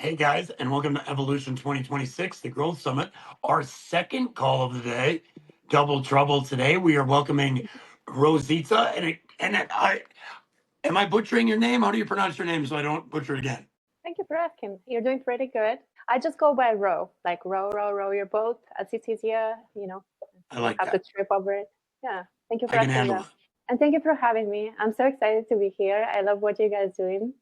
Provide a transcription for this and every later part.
Hey guys, and welcome to Evolution 2026, the Growth Summit, our second call of the day. Double trouble today. We are welcoming Rositsa, am I butchering your name? How do you pronounce your name so I don't butcher it again? Thank you for asking. You're doing pretty good. I just go by row, like row your boat as it's easier, I like have that. to trip over it. Yeah. Thank you for I can asking handle that. it. And thank you for having me. I'm so excited to be here. I love what you guys doing.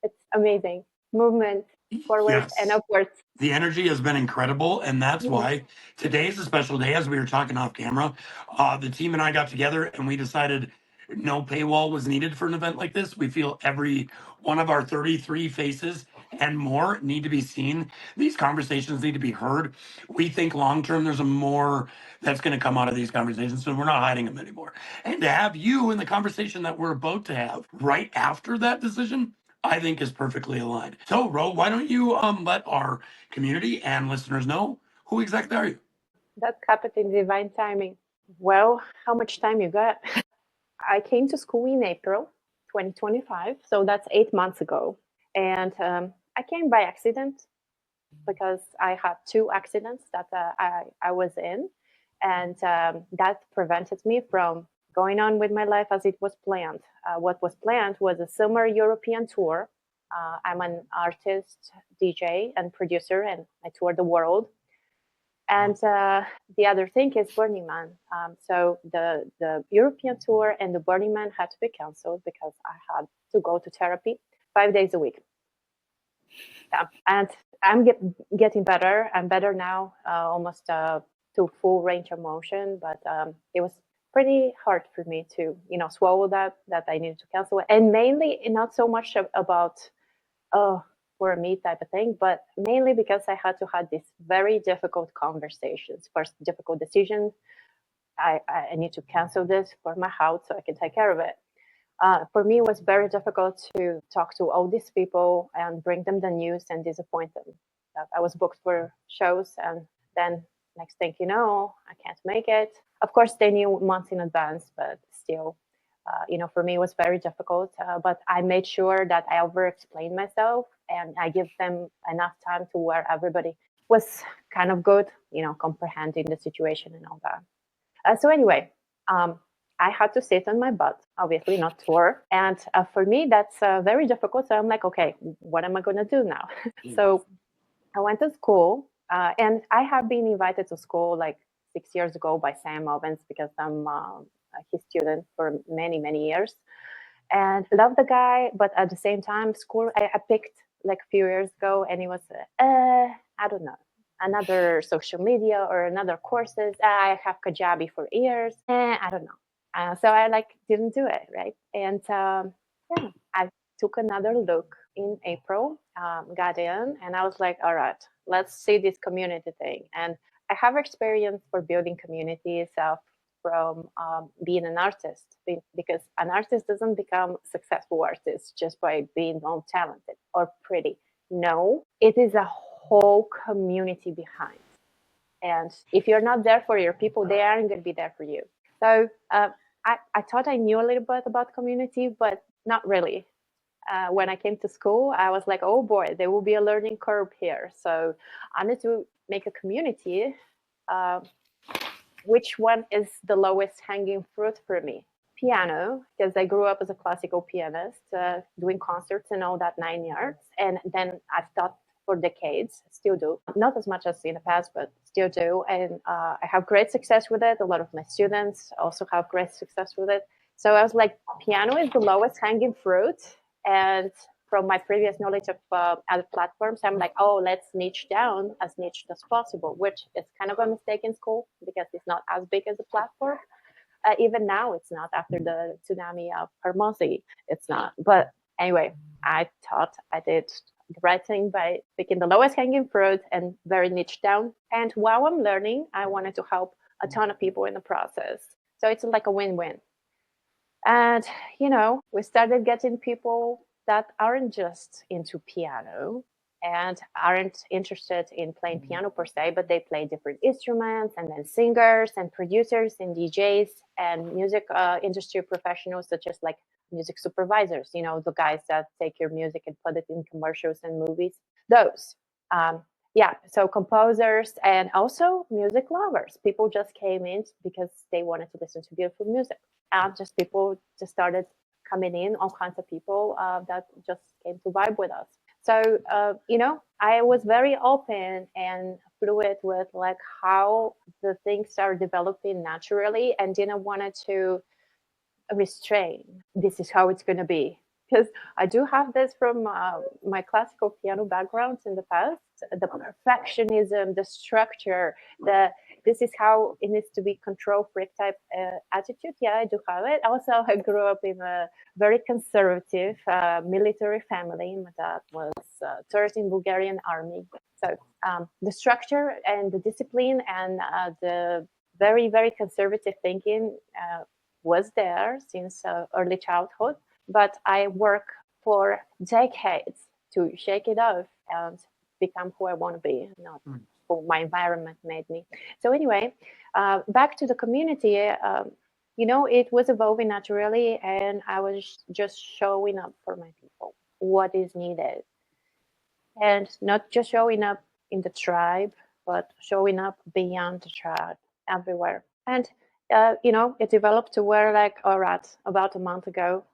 It's amazing. Movement forward and Yes. upwards. The energy has been incredible, and that's Mhm. why today is a special day. As we were talking off camera, the team and I got together and we decided no paywall was needed for an event like this. We feel every one of our 33 faces and more need to be seen. These conversations need to be heard. We think long term there's a more that's going to come out of these conversations, so we're not hiding them anymore. And to have you in the conversation that we're about to have right after that decision, I think is perfectly aligned. So, Ro, why don't you let our community and listeners know who exactly are you? That happened in divine timing. Well, how much time you got? I came to school in April 2025, so that's 8 months ago. And I came by accident because I had two accidents that I was in. And that prevented me from going on with my life as it was planned. What was planned was a summer European tour. I'm an artist, DJ, and producer, and I tour the world. And the other thing is Burning Man. So the European tour and the Burning Man had to be canceled because I had to go to therapy 5 days a week. Yeah, and I'm getting better. I'm better now, almost to full range of motion. But it was pretty hard for me to, swallow that I needed to cancel it, and mainly not so much about for me type of thing, but mainly because I had to have these very difficult conversations. First, difficult decision. I need to cancel this for my house so I can take care of it. For me, it was very difficult to talk to all these people and bring them the news and disappoint them. That I was booked for shows, and then next thing you know, I can't make it. Of course, they knew months in advance, but still, for me, it was very difficult. But I made sure that I over-explained myself, and I give them enough time to where everybody was kind of good, comprehending the situation and all that. So anyway, I had to sit on my butt, obviously not tour. And for me, that's very difficult. So I'm like, okay, what am I going to do now? So I went to school, and I have been invited to school like 6 years ago by Sam Ovens because I'm his student for many, many years. And love the guy, but at the same time, school I picked like a few years ago, and it was, I don't know, another social media or another courses. I have Kajabi for years. I don't know. So I didn't do it, right? And yeah, I took another look in April, got in, and I was like, all right, let's see this community thing. And I have experience for building communities from being an artist, because an artist doesn't become a successful artist just by being more talented or pretty. No, it is a whole community behind. And if you're not there for your people, they aren't going to be there for you. So I thought I knew a little bit about community, but not really. When I came to school, I was like, oh boy, there will be a learning curve here. So I need to make a community. Which one is the lowest hanging fruit for me? Piano, because I grew up as a classical pianist, doing concerts and all that 9 years. And then I've taught for decades, still do. Not as much as in the past, but still do. And I have great success with it. A lot of my students also have great success with it. So I was like, piano is the lowest hanging fruit. And from my previous knowledge of other platforms, I'm like, oh, let's niche down as niche as possible, which is kind of a mistake in school because it's not as big as a platform. Even now, it's not. After the tsunami of Hermosi, it's not. But anyway, I thought I did the right thing by picking the lowest hanging fruit and very niche down. And while I'm learning, I wanted to help a ton of people in the process. So it's like a win-win. And, we started getting people that aren't just into piano and aren't interested in playing piano per se, but they play different instruments, and then singers and producers and DJs and music industry professionals, such as like music supervisors, the guys that take your music and put it in commercials and movies. those. So composers and also music lovers. People just came in because they wanted to listen to beautiful music. And just people just started coming in, all kinds of people that just came to vibe with us. So, I was very open and fluid with like how the things are developing naturally and didn't want to restrain. This is how it's going to be. Because I do have this from my classical piano background in the past, the perfectionism, the structure, this is how it needs to be, control freak type attitude. Yeah, I do have it. Also, I grew up in a very conservative military family. My dad was served in Bulgarian army. So the structure and the discipline and the very, very conservative thinking was there since early childhood. But I work for decades to shake it off and become who I want to be, not who my environment made me. So anyway, back to the community, it was evolving naturally, and I was just showing up for my people, what is needed. And not just showing up in the tribe, but showing up beyond the tribe, everywhere. And, it developed to where, like, all right, about a month ago,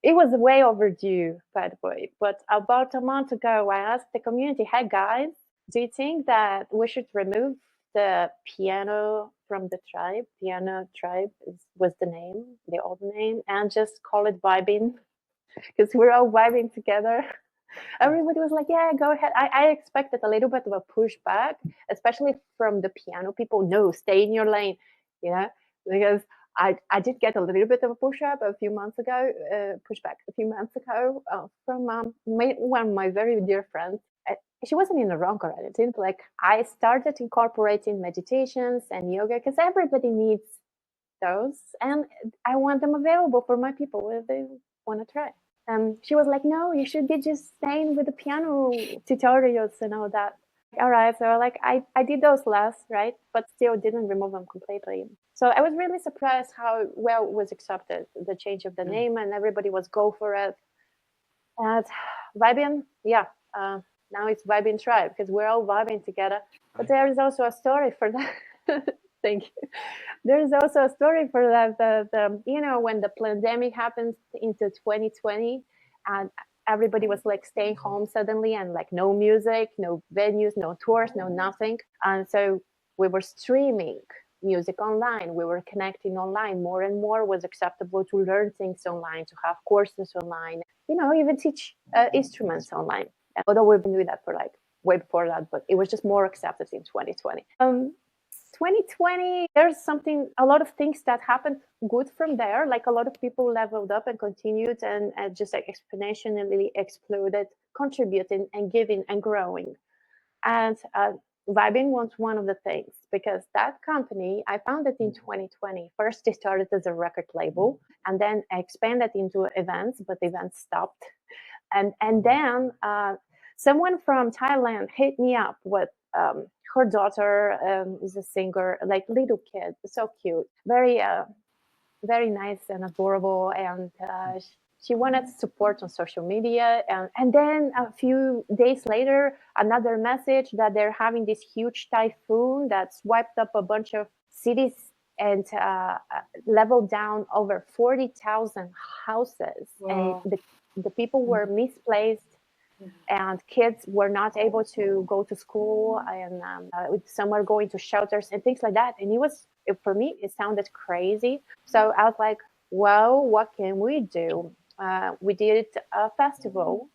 it was way overdue, by the way. But about a month ago, I asked the community, hey, guys, do you think that we should remove the piano from the tribe? Piano tribe was the name, the old name, and just call it vibing, because we're all vibing together. Everybody was like, yeah, go ahead. I expected a little bit of a pushback, especially from the piano people. No, stay in your lane, because I did get a little bit of a pushback a few months ago from one of my very dear friends. She wasn't in the wrong or anything. Like, I started incorporating meditations and yoga because everybody needs those, and I want them available for my people if they want to try. She was like, no, you should be just staying with the piano tutorials and all that. All right, so like I did those last, right, but still didn't remove them completely. So I was really surprised how well it was accepted, the change of the name, and everybody was go for it. And vibing, now it's vibing tribe because we're all vibing together. But there is also a story for that. Thank you. There's also a story for that. When the pandemic happens into 2020, and everybody was like staying home suddenly, and like no music, no venues, no tours, no nothing. And so we were streaming music online. We were connecting online. More and more was acceptable to learn things online, to have courses online, even teach instruments online. Although we've been doing that for like way before that, but it was just more accepted in 2020. 2020, there's a lot of things that happened good from there. Like a lot of people leveled up and continued and just like exponentially exploded, contributing and giving and growing. And vibing was one of the things, because that company, I founded in 2020. First, they started as a record label, and then expanded into events, but events stopped. And then someone from Thailand hit me up with her daughter is a singer, like little kid, so cute, very very nice and adorable, and she wanted support on social media, and then a few days later, another message that they're having this huge typhoon that swiped up a bunch of cities and leveled down over 40,000 houses. Wow. And the people were misplaced, and kids were not able to go to school, and some are going to shelters and things like that. And for me, it sounded crazy. So I was like, well, what can we do? We did a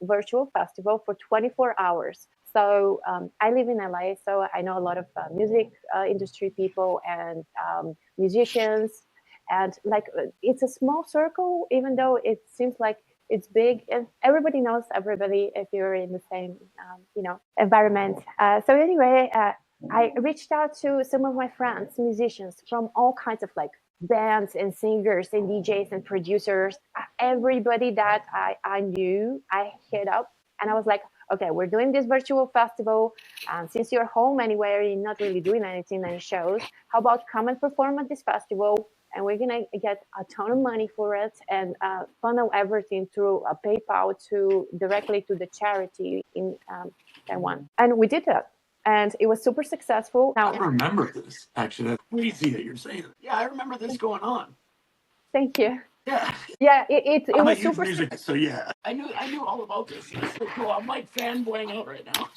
virtual festival for 24 hours. So I live in LA, so I know a lot of music industry people and musicians. And like, it's a small circle, even though it seems like it's big, and everybody knows everybody if you're in the same, environment. So anyway, I reached out to some of my friends, musicians from all kinds of like bands and singers and DJs and producers. Everybody that I knew, I hit up, and I was like, okay, we're doing this virtual festival. Since you're home anyway, you're not really doing anything, any shows. How about come and perform at this festival? and we're gonna get a ton of money for it and funnel everything through a PayPal to directly to the charity in Taiwan. And we did that, and it was super successful. Now, I remember this. Actually, that's crazy that you're saying it. Yeah, I remember this going on. Thank you. Yeah. Yeah, it I'm was a huge super. music, so yeah, I knew all about this. It's so cool. I'm like fanboying out right now.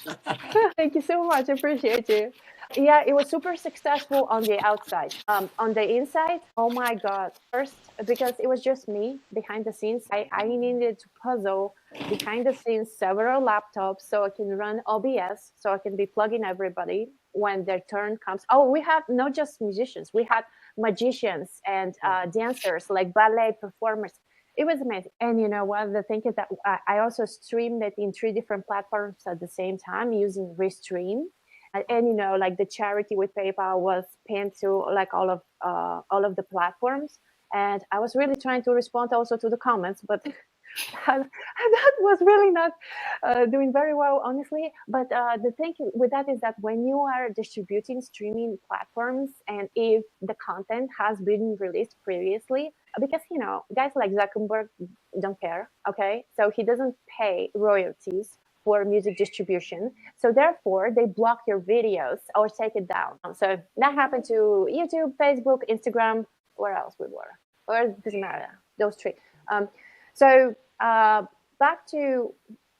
Thank you so much. I appreciate you. Yeah, it was super successful on the outside. On the inside, oh my God. First, because it was just me behind the scenes, I needed to puzzle behind the scenes several laptops so I can run OBS, so I can be plugging everybody when their turn comes. Oh, we had not just musicians, we had magicians and dancers, like ballet performers. It was amazing. And you know what? The thing is that I also streamed it in 3 different platforms at the same time using Restream. And you know, like the charity with PayPal was pinned to like all of the platforms. And I was really trying to respond also to the comments, but that was really not doing very well, honestly. But the thing with that is that when you are distributing streaming platforms, and if the content has been released previously, because you know, guys like Zuckerberg don't care, okay? So he doesn't pay royalties for music distribution. So therefore, they block your videos or take it down. So that happened to YouTube, Facebook, Instagram. Where else we were? Or it doesn't matter. Those 3. So back to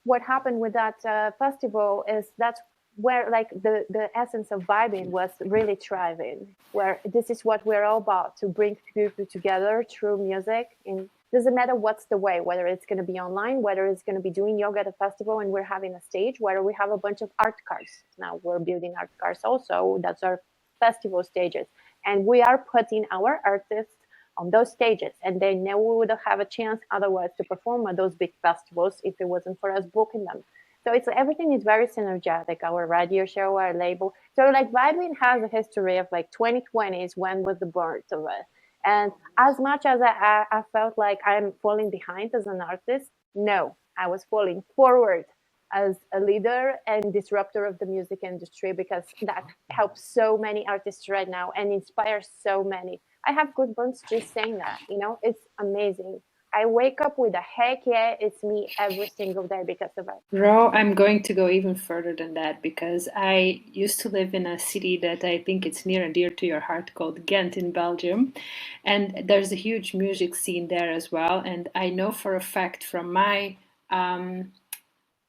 what happened with that festival is that's where like the essence of vibing was really thriving, where this is what we're all about, to bring people together through music. And doesn't matter what's the way, whether it's going to be online, whether it's going to be doing yoga at a festival and we're having a stage, whether we have a bunch of art cars. Now we're building art cars also. That's our festival stages. And we are putting our artists on those stages, and they never would have a chance otherwise to perform at those big festivals if it wasn't for us booking them. So it's everything is very synergetic. Our radio show, our label. So like vibing has a history of like 2020 is when was the birth of it. And as much as I felt like I'm falling behind as an artist, no, I was falling forward as a leader and disruptor of the music industry, because that helps so many artists right now and inspires so many. I have goosebumps just saying that, you know, it's amazing. I wake up with a heck yeah, it's me every single day because of it. Ro, I'm going to go even further than that, because I used to live in a city that I think it's near and dear to your heart, called Ghent in Belgium. And there's a huge music scene there as well. And I know for a fact from my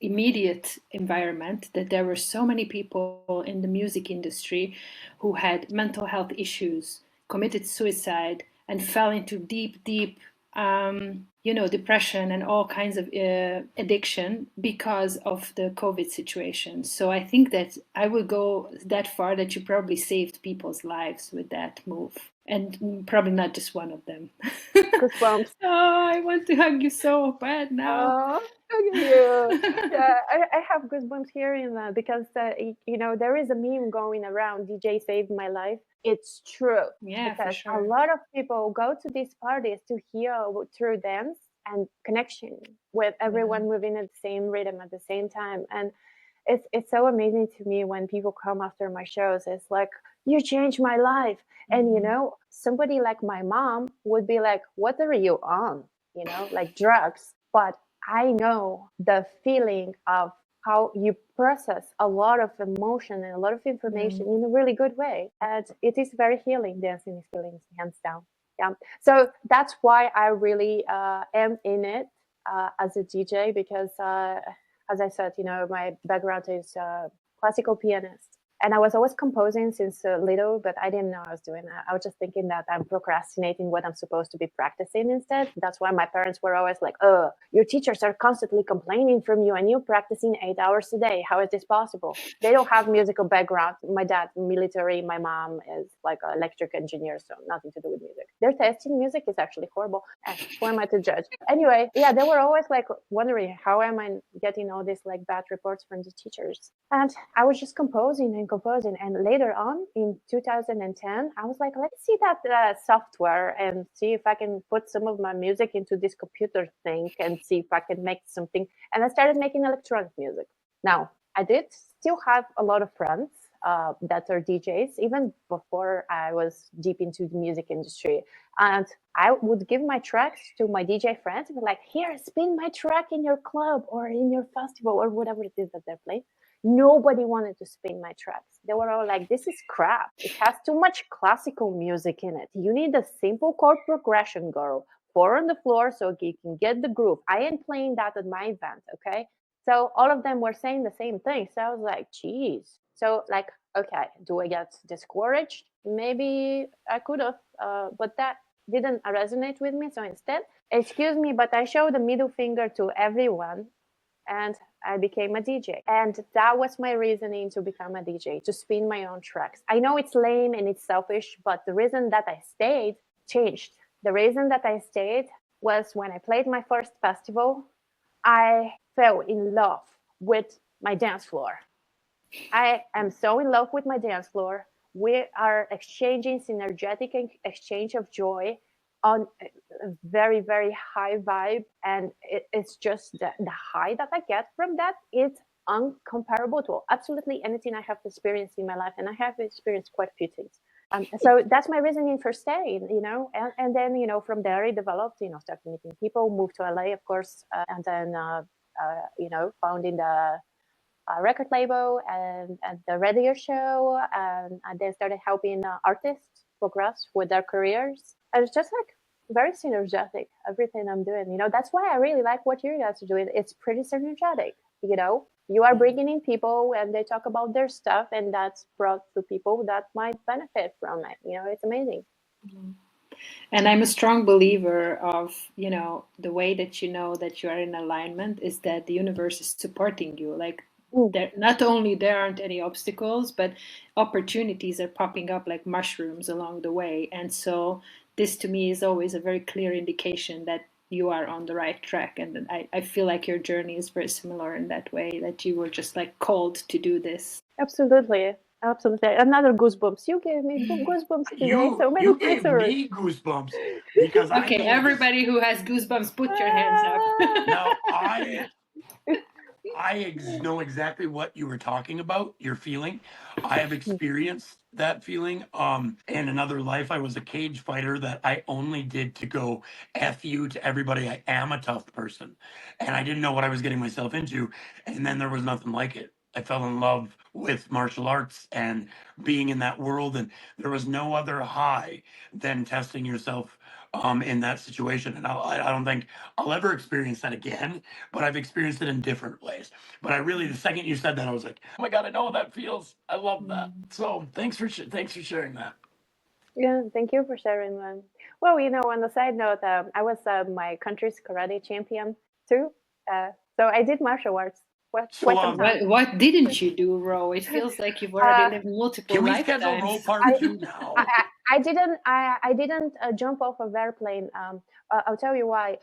immediate environment that there were so many people in the music industry who had mental health issues, committed suicide, and fell into deep depression and all kinds of addiction because of the COVID situation. So I think that I will go that far that you probably saved people's lives with that move. And probably not just one of them. Goosebumps. Oh, I want to hug you so bad now. Oh, look at you. Yeah, I have goosebumps hearing that, because you know, there is a meme going around, DJ saved my life. It's true. Yeah, because for sure. a lot of people go to these parties to heal through dance and connection with everyone moving at the same rhythm at the same time. And it's so amazing to me when people come after my shows. It's like, you changed my life. And you know, somebody like my mom would be like, what are you on? You know, like drugs. But I know the feeling of how you process a lot of emotion and a lot of information in a really good way. And it is very healing. Dancing is healing, hands down. Yeah. So that's why I really am in it as a DJ, because as I said, you know, my background is classical pianist. And I was always composing since little, but I didn't know I was doing that. I was just thinking that I'm procrastinating what I'm supposed to be practicing instead. That's why my parents were always like, oh, your teachers are constantly complaining from you and you're practicing 8 hours a day. How is this possible? They don't have musical background. My dad, military. My mom is like an electric engineer, so nothing to do with music. Their taste in music is actually horrible. Who am I to judge? Anyway, yeah, they were always like wondering, how am I getting all these like bad reports from the teachers? And I was just composing. And later on in 2010, I was like, let's see that software and see if I can put some of my music into this computer thing and see if I can make something. And I started making electronic music. Now, I did still have a lot of friends that are DJs, even before I was deep into the music industry. And I would give my tracks to my DJ friends and be like, here, spin my track in your club or in your festival or whatever it is that they're playing. Nobody wanted to spin my tracks. They were all like, this is crap. It has too much classical music in it. You need a simple chord progression, girl. 4 on the floor so you can get the groove. I ain't playing that at my event, okay? So all of them were saying the same thing. So I was like, geez. So like, okay, do I get discouraged? Maybe I could have, but that didn't resonate with me. So instead, excuse me, but I showed the middle finger to everyone and I became a DJ. And that was my reasoning to become a DJ, to spin my own tracks. I know it's lame and it's selfish, but the reason that I stayed changed. The reason that I stayed was when I played my first festival, I fell in love with my dance floor. I am so in love with my dance floor. We are exchanging synergetic exchange of joy on a very, very high vibe. And it's just the high that I get from that. It's uncomparable to absolutely anything I have experienced in my life. And I have experienced quite a few things. So that's my reasoning for staying, and then, from there it developed, started meeting people, moved to LA, of course, and then, founding the record label and the radio show, and then started helping artists progress with their careers. And it's just like very synergetic, everything I'm doing. That's why I really like what you guys are doing. It's pretty synergetic, You are bringing in people and they talk about their stuff, and that's brought to people that might benefit from it. It's amazing. And I'm a strong believer of, the way that that you are in alignment is that the universe is supporting you. Like, not only there aren't any obstacles, but opportunities are popping up like mushrooms along the way. And so this to me is always a very clear indication that you are on the right track. And I feel like your journey is very similar in that way, that you were just like called to do this. Absolutely. Another goosebumps. You gave me goosebumps today. You gave me goosebumps because okay, everybody who has goosebumps, put your hands up. Now I know exactly what you were talking about, you're feeling. I have experienced that feeling. In another life, I was a cage fighter that I only did to go F you to everybody. I am a tough person. And I didn't know what I was getting myself into. And then there was nothing like it. I fell in love with martial arts and being in that world. And there was no other high than testing yourself in that situation. And I don't think I'll ever experience that again, but I've experienced it in different ways. But the second you said that, I was like, oh my God, I know how that feels. I love that. So thanks for sharing that. Yeah, thank you for sharing that. Well, on the side note, I was my country's karate champion too. So I did martial arts. What didn't you do, Ro? It feels like you've already lived multiple lifetimes. Can we schedule Ro part 2 now? I didn't jump off of airplane. I'll tell you why.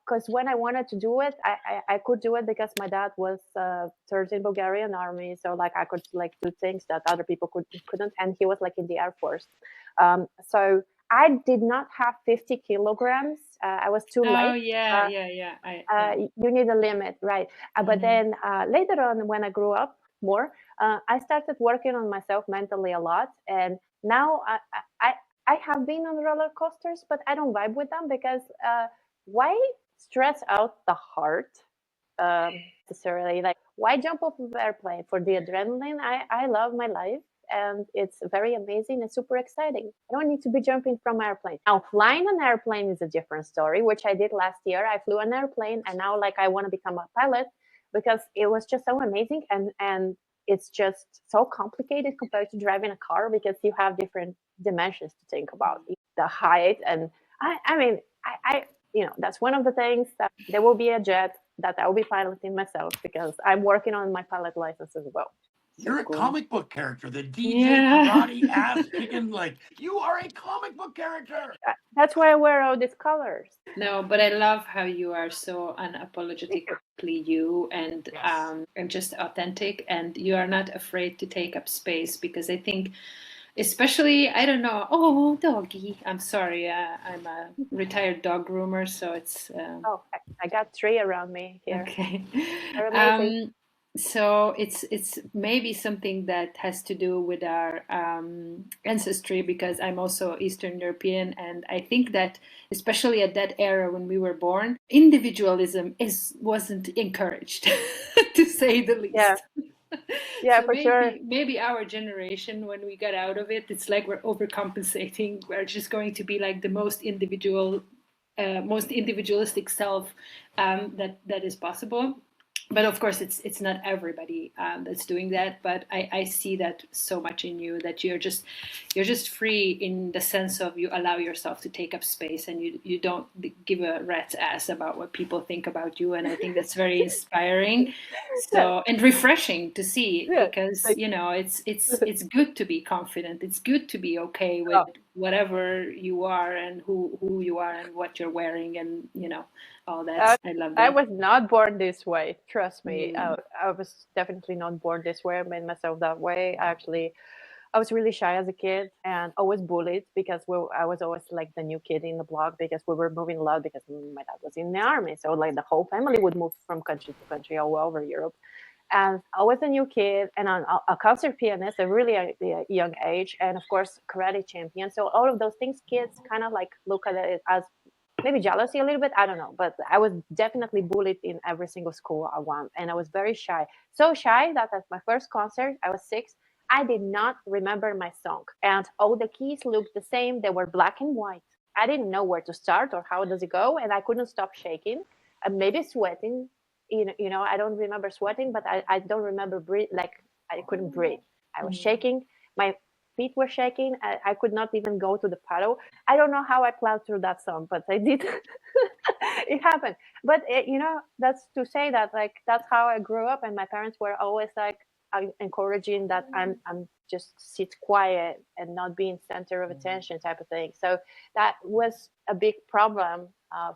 Because when I wanted to do it, I could do it because my dad was served in Bulgarian army, so like I could like do things that other people couldn't, and he was like in the Air Force. So I did not have 50 kilograms. I was too light. Oh, yeah. You need a limit, right? But then later on, when I grew up more, I started working on myself mentally a lot. And now I have been on roller coasters, but I don't vibe with them because why stress out the heart necessarily? Like, why jump off of an airplane for the adrenaline? I love my life. And it's very amazing and super exciting. I don't need to be jumping from an airplane. Now, flying an airplane is a different story, which I did last year. I flew an airplane, and now like I want to become a pilot because it was just so amazing, and it's just so complicated compared to driving a car because you have different dimensions to think about, the height, and I mean, that's one of the things that there will be a jet that I will be piloting myself because I'm working on my pilot license as well. You're a comic book character, the DJ karate ass kicking, like you are a comic book character. That's why I wear all these colors. No, but I love how you are so unapologetically you and just authentic, and you are not afraid to take up space because I think, especially, I don't know. Oh, doggy! I'm sorry. I'm a retired dog groomer, so it's. I got 3 around me here. Okay. So it's maybe something that has to do with our ancestry, because I'm also Eastern European, and I think that especially at that era when we were born, individualism wasn't encouraged, to say the Yeah, least. yeah, So for sure. maybe our generation, when we got out of it, it's like we're overcompensating. We're just going to be like the most most individualistic self that is possible. But of course, it's not everybody that's doing that. But I see that so much in you, that you're just free in the sense of you allow yourself to take up space, and you don't give a rat's ass about what people think about you. And I think that's very inspiring, Yeah, so, and refreshing to see, yeah. because Like, it's good to be confident. It's good to be okay with oh, whatever you are, and who you are, and what you're wearing, and all that. I, I love I that. was not born this way. Trust me. Mm. I was definitely not born this way. I made myself that way. Actually, I was really shy as a kid and always bullied because I was always like the new kid in the block because we were moving a lot because my dad was in the army. So like the whole family would move from country to country all over Europe. And I was a new kid and a concert pianist at a really young age, and of course karate champion. So all of those things, kids kind of like look at it as maybe jealousy a little bit. I don't know, but I was definitely bullied in every single school I went, and I was very shy. So shy that at my first concert, I was 6. I did not remember my song, and all the keys looked the same. They were black and white. I didn't know where to start or how does it go, and I couldn't stop shaking, and maybe sweating. I don't remember sweating, but I don't remember breathe. Like I couldn't breathe. I was Mm. shaking. My feet were shaking. I could not even go to the paddle. I don't know how I plowed through that song, but I did. It happened. But that's to say that like that's how I grew up, and my parents were always like encouraging that I'm just sit quiet and not being center of attention type of thing. So that was a big problem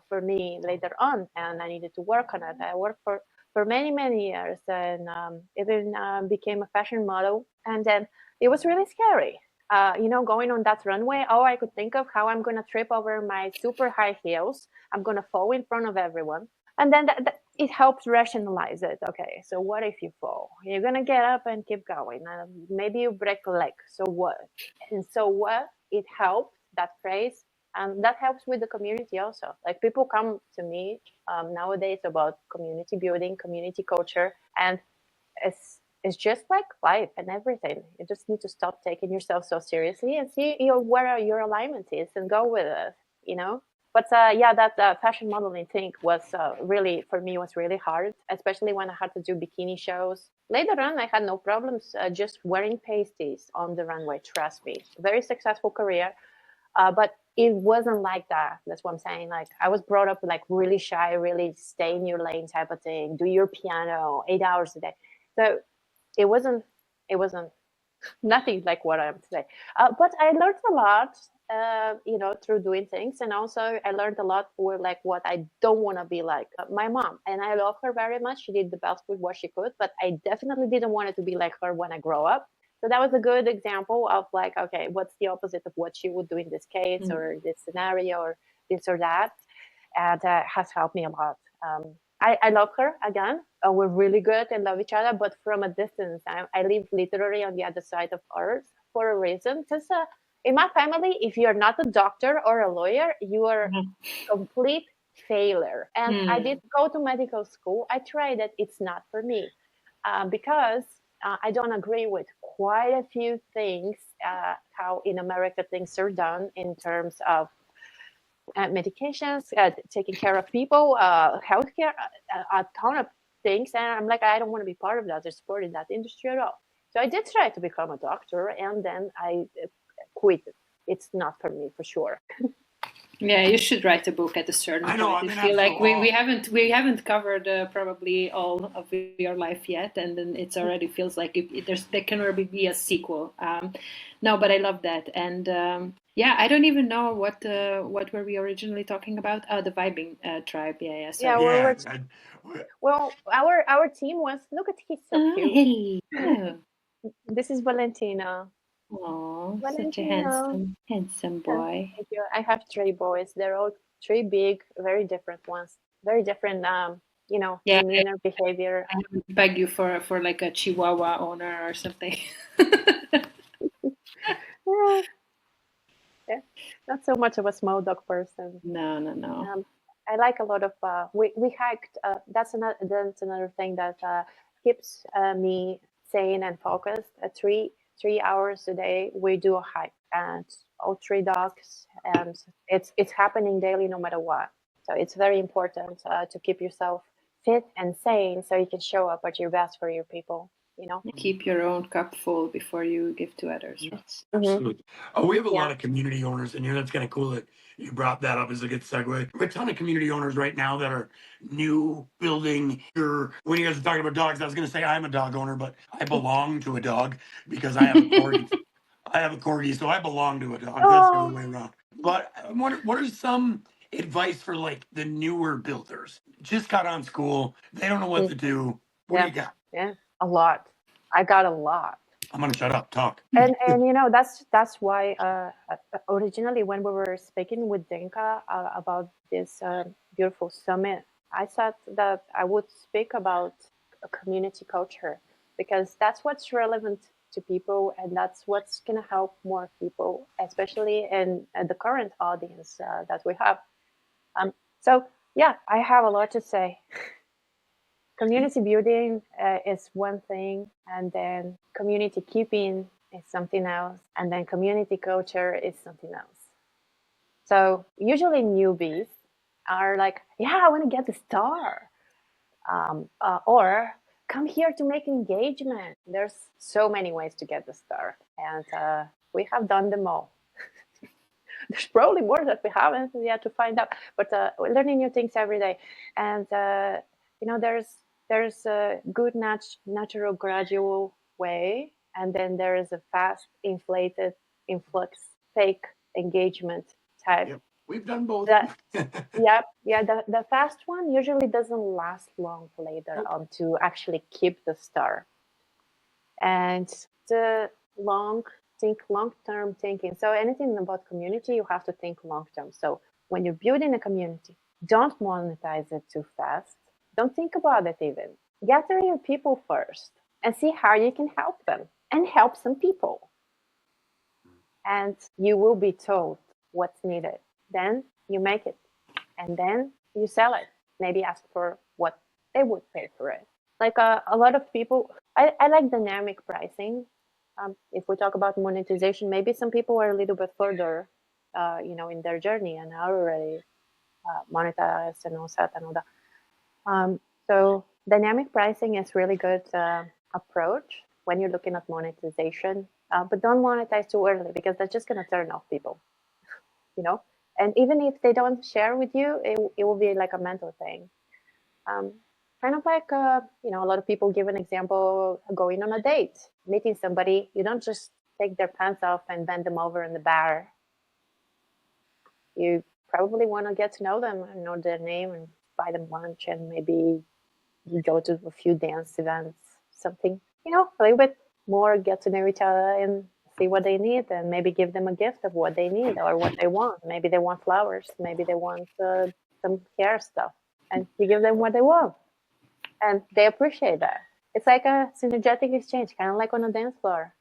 for me later on, and I needed to work on it. I worked for many years, and even became a fashion model, and then it was really scary. Going on that runway, all I could think of how I'm gonna trip over my super high heels. I'm gonna fall in front of everyone, and then it helps rationalize it. Okay, so what if you fall? You're gonna get up and keep going. Maybe you break a leg. So what? And so what? It helps, that phrase, and that helps with the community also. Like people come to me nowadays about community building, community culture, and it's just like life and everything. You just need to stop taking yourself so seriously and see where your alignment is and go with it. You know. But yeah, that fashion modeling thing was really, for me, was really hard, especially when I had to do bikini shows. Later on, I had no problems just wearing pasties on the runway. Trust me, very successful career. But it wasn't like that. That's what I'm saying. Like I was brought up like really shy, really stay in your lane type of thing. Do your piano 8 hours a day. So it wasn't nothing like what I am today. But I learned a lot, through doing things, and also I learned a lot for like what I don't want to be like. My mom, and I love her very much. She did the best with what she could, but I definitely didn't want it to be like her when I grow up. So that was a good example of like, okay, what's the opposite of what she would do in this case Mm. or this scenario or this or that, and has helped me a lot. I love her again. We're really good and love each other, but from a distance. I live literally on the other side of Earth for a reason. Because in my family, if you're not a doctor or a lawyer, you are complete failure. And I did go to medical school. I tried it. It's not for me because I don't agree with quite a few things, how in America things are done in terms of medications, taking care of people, healthcare, a ton of things. And I'm like, I don't want to be part of that or supporting that industry at all. So I did try to become a doctor, and then I quit. It's not for me, for sure. Yeah, you should write a book at a certain I know. point. I I mean, feel that's like we all. haven't covered probably all of your life yet, and then it's already feels like there can already be a sequel. No, but I love that, and yeah, I don't even know what were we originally talking about? Oh, the vibing tribe. Yeah. Yeah, Sorry. Yeah. well, our team was, look at, he's so cute. Hello. This is Valentina. Oh, such a Valentina. handsome Yeah, boy. thank you. I have 3 boys. They're all 3 big, very different ones. Very different Yeah, demeanor, behavior. I would beg you for like a Chihuahua owner or something. Yeah, yeah. Not so much of a small dog person. No. I like a lot of we hiked. That's another thing that keeps me sane and focused. 3 hours a day we do a hike, and all three dogs, and it's happening daily no matter what. So it's very important to keep yourself fit and sane so you can show up at your best for your people. Keep your own cup full before you give to others. Yes, absolutely. We have a Yeah. lot of community owners in here. That's kind of cool that you brought that up as a good segue. We have a ton of community owners right now that are new building here. When you guys are talking about dogs, I was going to say I'm a dog owner, but I belong to a dog because I have a corgi. I have a corgi, so I belong to a dog. That's the other way around. But what are some advice for like the newer builders? Just got on Skool. They don't know what to do. What do you got? Yeah, a lot. I got a lot. I'm going to shut up. Talk. And that's why originally when we were speaking with Dinka about this beautiful summit, I said that I would speak about a community culture because that's what's relevant to people, and that's what's going to help more people, especially in the current audience that we have. So yeah, I have a lot to say. Community building is one thing, and then community keeping is something else, and then community culture is something else. So usually newbies are like, yeah, I want to get the star, or come here to make engagement. There's so many ways to get the star, and we have done them all. There's probably more that we haven't yet to find out, but we're learning new things every day. And there's a good natural gradual way, and then there is a fast inflated influx fake engagement type. Yep. We've done both. The fast one usually doesn't last long later on to actually keep the star. And the long-term thinking. So anything about community, you have to think long-term. So when you're building a community, don't monetize it too fast. Don't think about it even. Gather your people first and see how you can help them and help some people. And you will be told what's needed. Then you make it, and then you sell it. Maybe ask for what they would pay for it. Like a lot of people, I like dynamic pricing. If we talk about monetization, maybe some people are a little bit further, in their journey and are already monetized and all that and all that. So dynamic pricing is really good approach when you're looking at monetization, but don't monetize too early because that's just going to turn off people, And even if they don't share with you, it will be like a mental thing. Kind of like, a lot of people give an example going on a date, meeting somebody. You don't just take their pants off and bend them over in the bar. You probably want to get to know them and know their name and buy them lunch and maybe you go to a few dance events, something, a little bit more get to know each other and see what they need and maybe give them a gift of what they need or what they want. Maybe they want flowers. Maybe they want some hair stuff and you give them what they want. And they appreciate that. It's like a synergetic exchange, kind of like on a dance floor,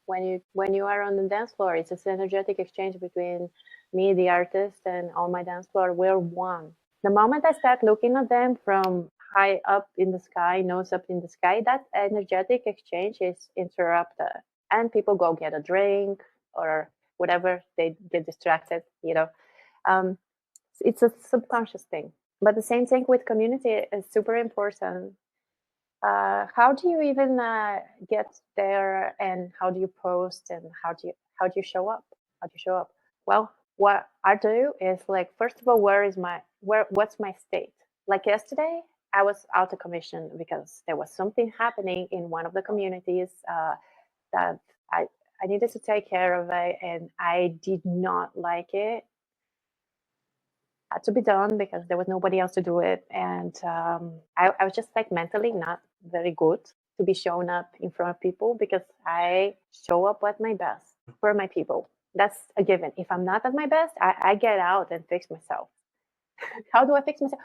When you are on the dance floor, it's a synergetic exchange between me, the artist, and on my dance floor. We're one. The moment I start looking at them from high up in the sky, nose up in the sky, that energetic exchange is interrupted. And people go get a drink or whatever, they get distracted, It's a subconscious thing. But the same thing with community is super important. How do you even get there, and how do you post, and how do you show up? How do you show up? Well, what I do is like, first of all, what's my state? Like yesterday, I was out of commission because there was something happening in one of the communities that I needed to take care of it, and I did not like it. Had to be done because there was nobody else to do it, and I was just like mentally not very good to be shown up in front of people because I show up at my best for my people. That's a given. If I'm not at my best, I get out and fix myself. How do I fix myself?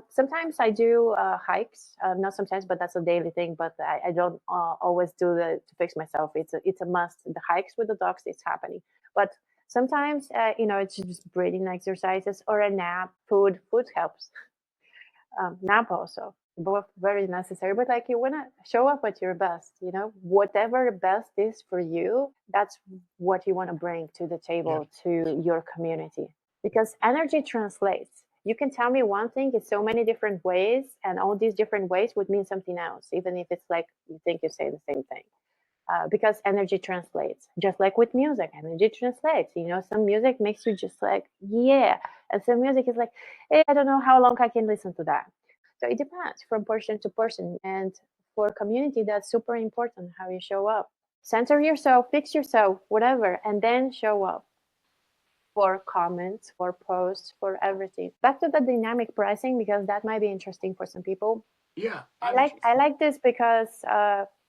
Sometimes I do hikes. Not sometimes, but that's a daily thing. But I don't always do the to fix myself. It's a must. The hikes with the dogs, it's happening. But sometimes, it's just breathing exercises or a nap. Food helps. Nap also. Both very necessary. But like you wanna show up at your best. Whatever the best is for you, that's what you want to bring to the table to your community. Because energy translates. You can tell me one thing in so many different ways, and all these different ways would mean something else, even if it's like you think you say the same thing. Because energy translates, just like with music, energy translates. Some music makes you just like, yeah, and some music is like, hey, I don't know how long I can listen to that. So it depends from person to person, and for community, that's super important how you show up. Center yourself, fix yourself, whatever, and then show up for comments, for posts, for everything. Back to the dynamic pricing, because that might be interesting for some people. Yeah, I like this because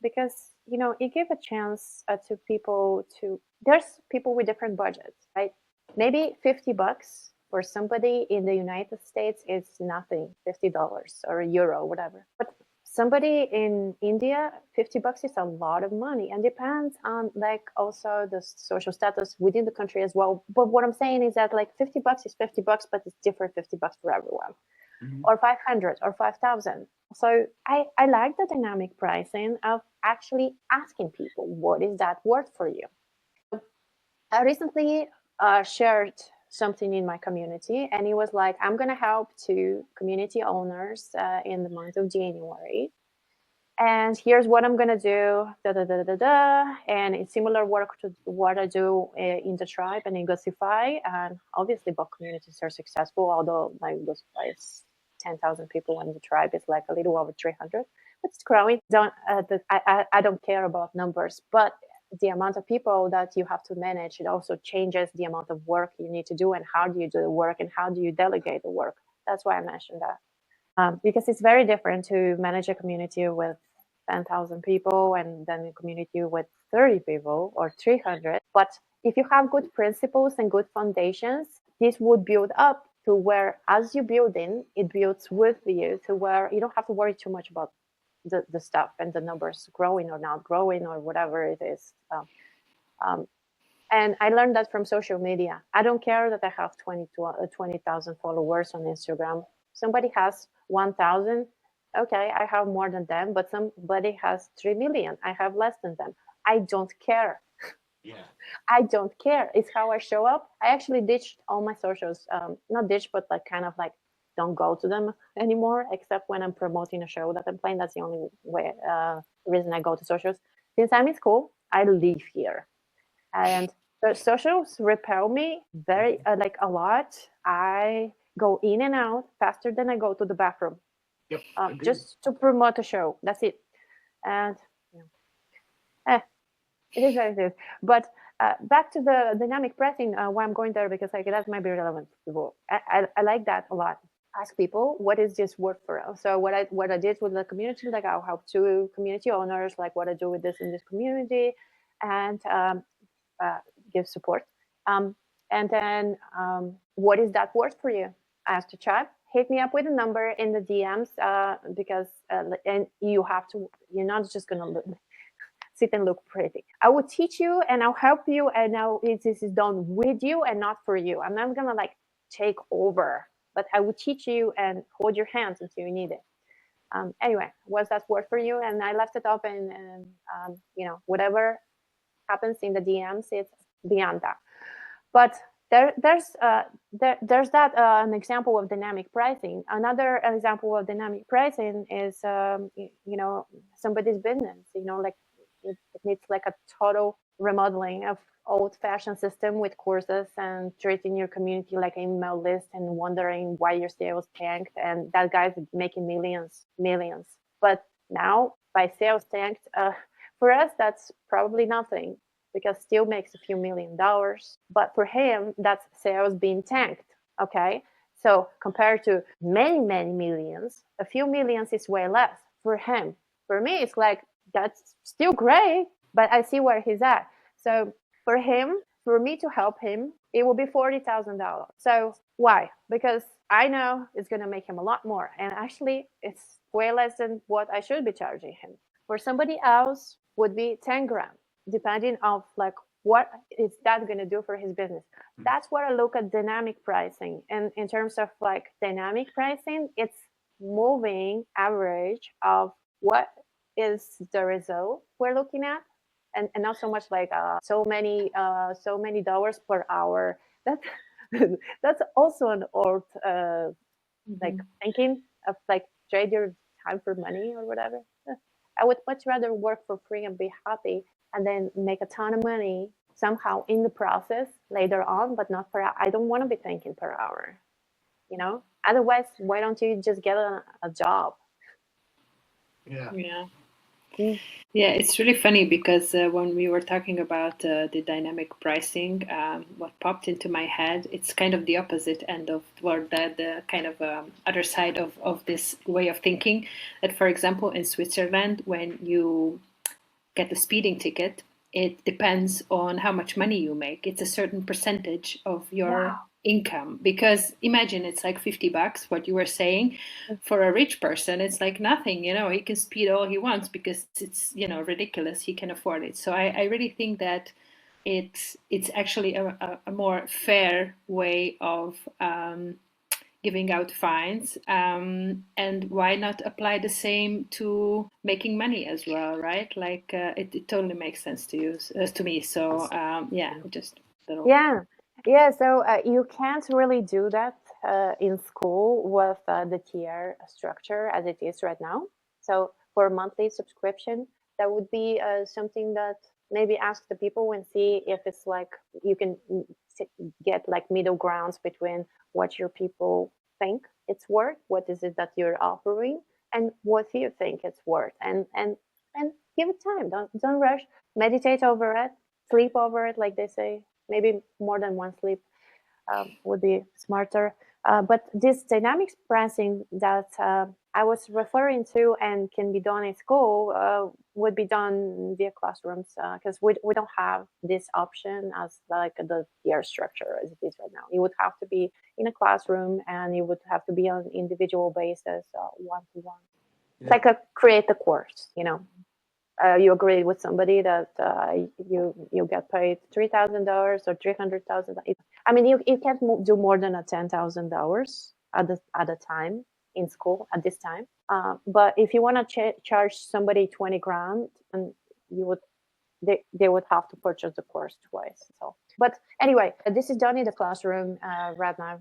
it gives a chance to people to. There's people with different budgets, right? Maybe $50 for somebody in the United States is nothing, $50 or a euro, whatever. But somebody in India, $50 is a lot of money, and depends on like also the social status within the country as well. But what I'm saying is that like $50 is $50, but it's different $50 for everyone, or 500 or 5,000. So I like the dynamic pricing of actually asking people, what is that worth for you? I recently shared something in my community, and it was like, I'm going to help 2 community owners in the month of January. And here's what I'm going to do, da, da, da, da, da. And it's similar work to what I do in the tribe and in Gosify. And obviously both communities are successful, although like Gosify is 10,000 people and the tribe is like a little over 300. But it's growing. I don't care about numbers, but the amount of people that you have to manage, it also changes the amount of work you need to do, and how do you do the work, and how do you delegate the work. That's why I mentioned that. Because it's very different to manage a community with 10,000 people and then a community with 30 people or 300. But if you have good principles and good foundations, this would build up to where, as you build in, it builds with you to where you don't have to worry too much about the stuff and the numbers growing or not growing or whatever it is. And I learned that from social media. I don't care that I have 20,000 followers on Instagram. Somebody has 1,000. Okay, I have more than them, but somebody has 3 million. I have less than them. I don't care. Yeah. I don't care. It's how I show up. I actually ditched all my socials. Not ditched, but like kind of like don't go to them anymore, except when I'm promoting a show that I'm playing. That's the only way reason I go to socials. Since I'm in school, I live here, and the socials repel me very like a lot. I go in and out faster than I go to the bathroom. Yep. Just to promote a show. That's it. And it is what it is. But back to the dynamic pricing, why I'm going there, because like that might be relevant to people. I like that a lot. Ask people, what is this worth for us? So what I did with the community, like I'll help 2 community owners, like what I do with this in this community, and give support. And then what is that worth for you? Ask the chat. Hit me up with a number in the DMs because and you're not just gonna sit and look pretty. I will teach you and I'll help you, and now this is done with you and not for you. I'm not gonna like take over, but I will teach you and hold your hands until you need it. Anyway, was that worth for you? And I left it up, and whatever happens in the DMs, it's beyond that. But there's that an example of dynamic pricing. Another example of dynamic pricing is somebody's business. Like it needs like a total remodeling of old-fashioned system with courses and treating your community like an email list and wondering why your sales tanked, and that guy's making millions. But now by sales tanked, for us that's probably nothing, because still makes a few $1 million. But for him, that's sales being tanked. Okay. So compared to many, many millions, a few millions is way less for him. For me, it's like, that's still great, but I see where he's at. So for him, for me to help him, it will be $40,000. So why? Because I know it's going to make him a lot more. And actually, it's way less than what I should be charging him. For somebody else, would be 10 grand, depending on like what is that going to do for his business. That's where I look at dynamic pricing. And in terms of like dynamic pricing, it's moving average of what is the result we're looking at, and not so much like so many dollars per hour. That that's also an old like thinking of like trade your time for money or whatever. I would much rather work for free and be happy and then make a ton of money somehow in the process later on, but not per hour. I don't want to be thinking per hour, you know? Otherwise, why don't you just get a job? Yeah. Mm. Yeah, it's really funny because when we were talking about the dynamic pricing, what popped into my head, it's kind of the opposite end of, or the kind of other side of this way of thinking. That, for example, in Switzerland, when you get the speeding ticket, it depends on how much money you make. It's a certain percentage of your income, because imagine it's like $50, what you were saying. For a rich person, it's like nothing, you know, he can speed all he wants because it's, you know, ridiculous. He can afford it. So I really think that it's actually a more fair way of giving out fines, and why not apply the same to making money as well, right? Like it totally makes sense to you, to me. So yeah, just little. Yeah. So you can't really do that in Skool with the tier structure as it is right now. So for a monthly subscription, that would be something that maybe ask the people and see if it's like you can get like middle grounds between what your people think it's worth, what is it that you're offering, and what you think it's worth, and give it time. Don't rush. Meditate over it, sleep over it, like they say. Maybe more than one sleep would be smarter. But this dynamics pricing that I was referring to and can be done in Skool would be done via classrooms, because we don't have this option as like the tier structure as it is right now. You would have to be in a classroom and you would have to be on an individual basis, one-to-one. It's like create a course, you know. You agree with somebody that you get paid $3,000 or $300,000. I mean, you can't do more than $10,000 at a time in Skool at this time. But if you want to charge somebody 20 grand, and they would have to purchase the course twice. So, but anyway, this is done in the classroom right now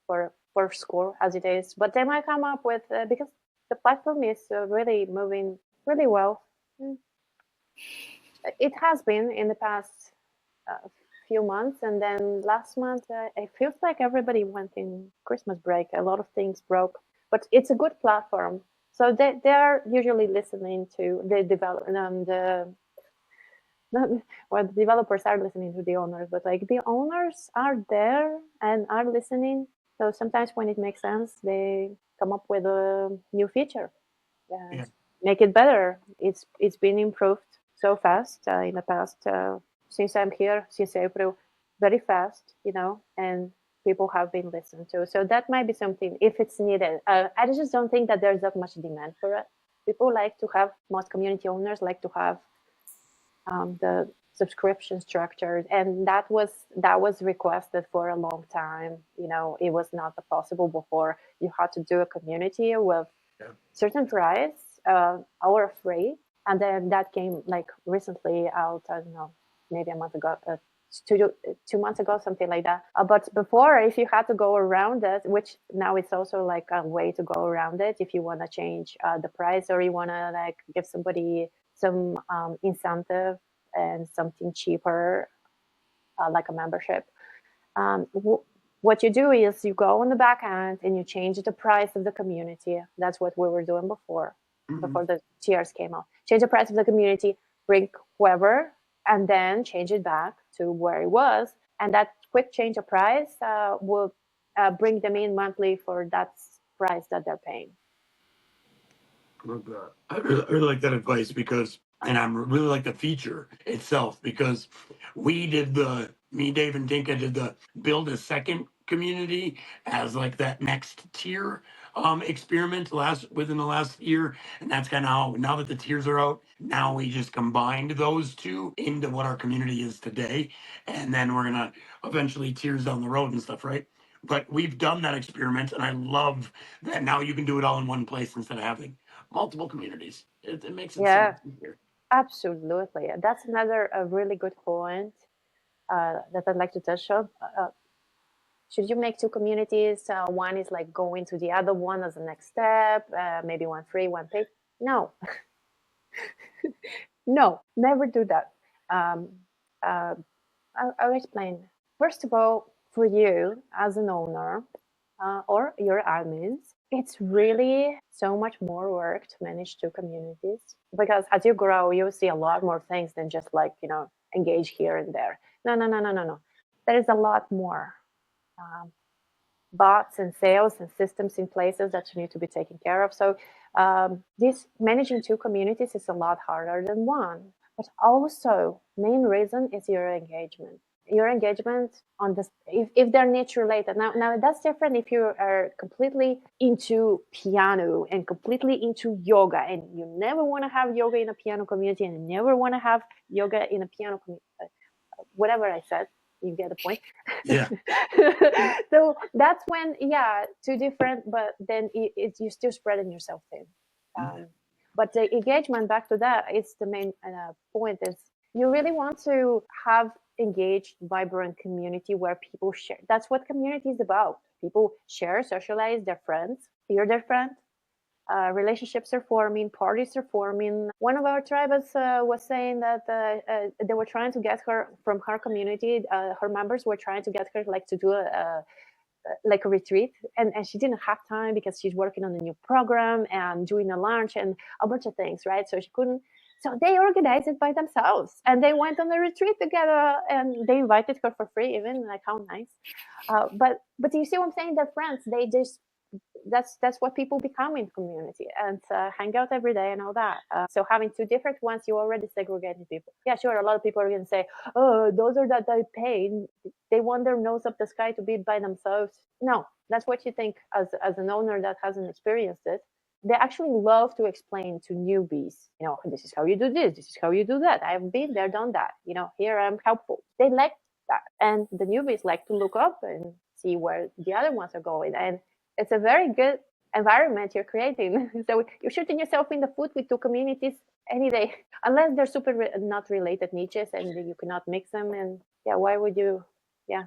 for Skool as it is. But they might come up with because the platform is really moving really well. It has been in the past few months, and then last month it feels like everybody went in Christmas break. A lot of things broke, but it's a good platform. So they are usually listening to the well, the developers are listening to the owners, but like the owners are there and are listening. So sometimes when it makes sense, they come up with a new feature. Make it better. It's been improved so fast in the past since I'm here, since April, very fast, you know, and people have been listened to. So that might be something if it's needed. I just don't think that there's that much demand for it. People like to have, most community owners like to have the subscription structured, and that was requested for a long time. You know, it was not possible before. You had to do a community with certain price or free, and then that came like recently out. I don't know, maybe a month ago, 2 months ago, something like that. But before, if you had to go around it, which now it's also like a way to go around it, if you want to change the price or you want to like give somebody some incentive and something cheaper, like a membership. What you do is you go on the back end and you change the price of the community. That's what we were doing before the tiers came out. Change the price of the community, bring whoever, and then change it back to where it was. And that quick change of price will bring them in monthly for that price that they're paying. I really like that advice because, and I really like the feature itself because me, Dave, and Dinka did the build a second community as like that next tier experiment within the last year. And that's kind of how, now that the tiers are out, now we just combined those two into what our community is today. And then we're gonna eventually tiers down the road and stuff, right? But we've done that experiment, and I love that now you can do it all in one place instead of having multiple communities. It makes it so Yeah, much easier. absolutely. That's another a really good point that I'd like to touch on. Should you make two communities? One is like going to the other one as the next step, maybe one free, one paid. No, no, never do that. Uh, I'll explain. First of all, for you as an owner or your admins, it's really so much more work to manage two communities because as you grow, you'll see a lot more things than just like, engage here and there. No, no, no, no, no, no. There is a lot more. Bots and sales and systems in places that you need to be taken care of. So this managing two communities is a lot harder than one. But also, main reason is your engagement. Your engagement on this, if they're niche related. Now that's different if you are completely into piano and completely into yoga, and you never want to have yoga in a piano community, and you never want to have yoga in a piano community. Whatever I said, you get the point. Yeah. So that's when, two different, but then you're still spreading yourself thin. But the engagement, back to that, it's the main point is you really want to have engaged, vibrant community where people share. That's what community is about. People share, socialize, they're friends. You're their friend. Relationships are forming, parties are forming. One of our tribes was saying that they were trying to get her from her community. Her members were trying to get her like to do a retreat, and she didn't have time because she's working on a new program and doing a launch and a bunch of things, right? So she couldn't. So they organized it by themselves, and they went on a retreat together, and they invited her for free, even. Like, how nice! But you see what I'm saying? They're friends. They just that's what people become in community, and hang out every day and all that. So having two different ones, you already segregating people. Yeah, sure. A lot of people are going to say, "Oh, those are that they paid. They want their nose up the sky to be by themselves." No, that's what you think as an owner that hasn't experienced it. They actually love to explain to newbies, this is how you do this, this is how you do that. I've been there, done that. Here I'm helpful. They like that, and the newbies like to look up and see where the other ones are going, and it's a very good environment you're creating. So you're shooting yourself in the foot with two communities any day, unless they're super not related niches and you cannot mix them. And why would you? Yeah.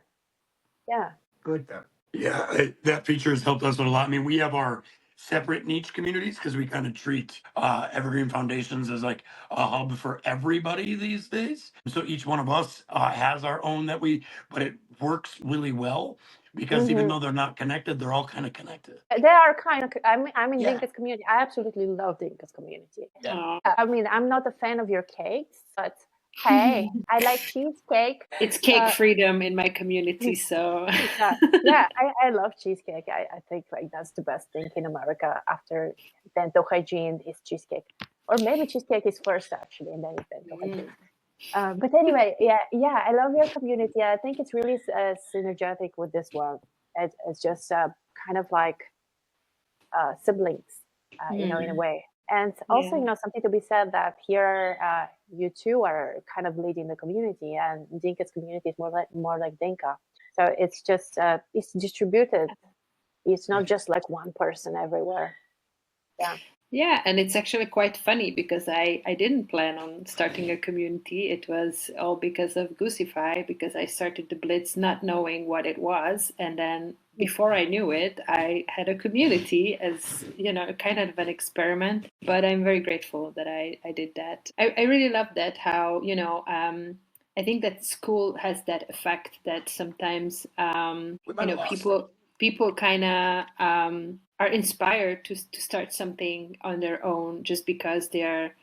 Good. Yeah, that feature has helped us a lot. I mean, we have our separate niche communities because we kind of treat Evergreen Foundations as like a hub for everybody these days. So each one of us has our own but it works really well because even though they're not connected, they're all kind of connected. They are kind of. I'm in Yeah. Dinka's community. I absolutely love Dinka's community. Yeah. I mean, I'm not a fan of your cakes, but hey, I like cheesecake. It's cake freedom in my community, so I love cheesecake. I think like that's the best thing in America after dental hygiene is cheesecake, or maybe cheesecake is first actually, and then it's dental hygiene. But anyway, I love your community. I think it's really synergetic with this one. It's just kind of like siblings, in a way. And also, something to be said that here, you two are kind of leading the community, and Dinka's community is more like Dinka. So it's just it's distributed. It's not just like one person everywhere. Yeah, and it's actually quite funny because I didn't plan on starting a community. It was all because of Goosify, because I started the Blitz not knowing what it was. And then before I knew it, I had a community as, kind of an experiment. But I'm very grateful that I did that. I really love that, how, I think that Skool has that effect that sometimes, people kind of are inspired to start something on their own just because they're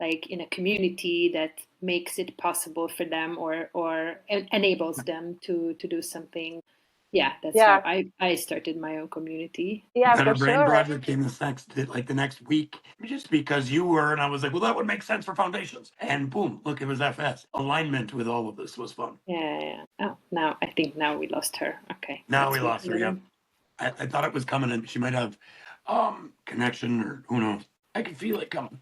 like in a community that makes it possible for them or enables them to do something. Yeah, that's Yeah. how I started my own community. Yeah, Better for Brain sure. Project came the next week, just because you were, and I was like, well, that would make sense for foundations. And boom, look, it was FS. Alignment with all of this was fun. Yeah. Oh, now I think now we lost her. Okay. Now let's we wait lost a her. Yep. minute. I thought it was coming, and she might have connection, or who knows. I could feel it coming.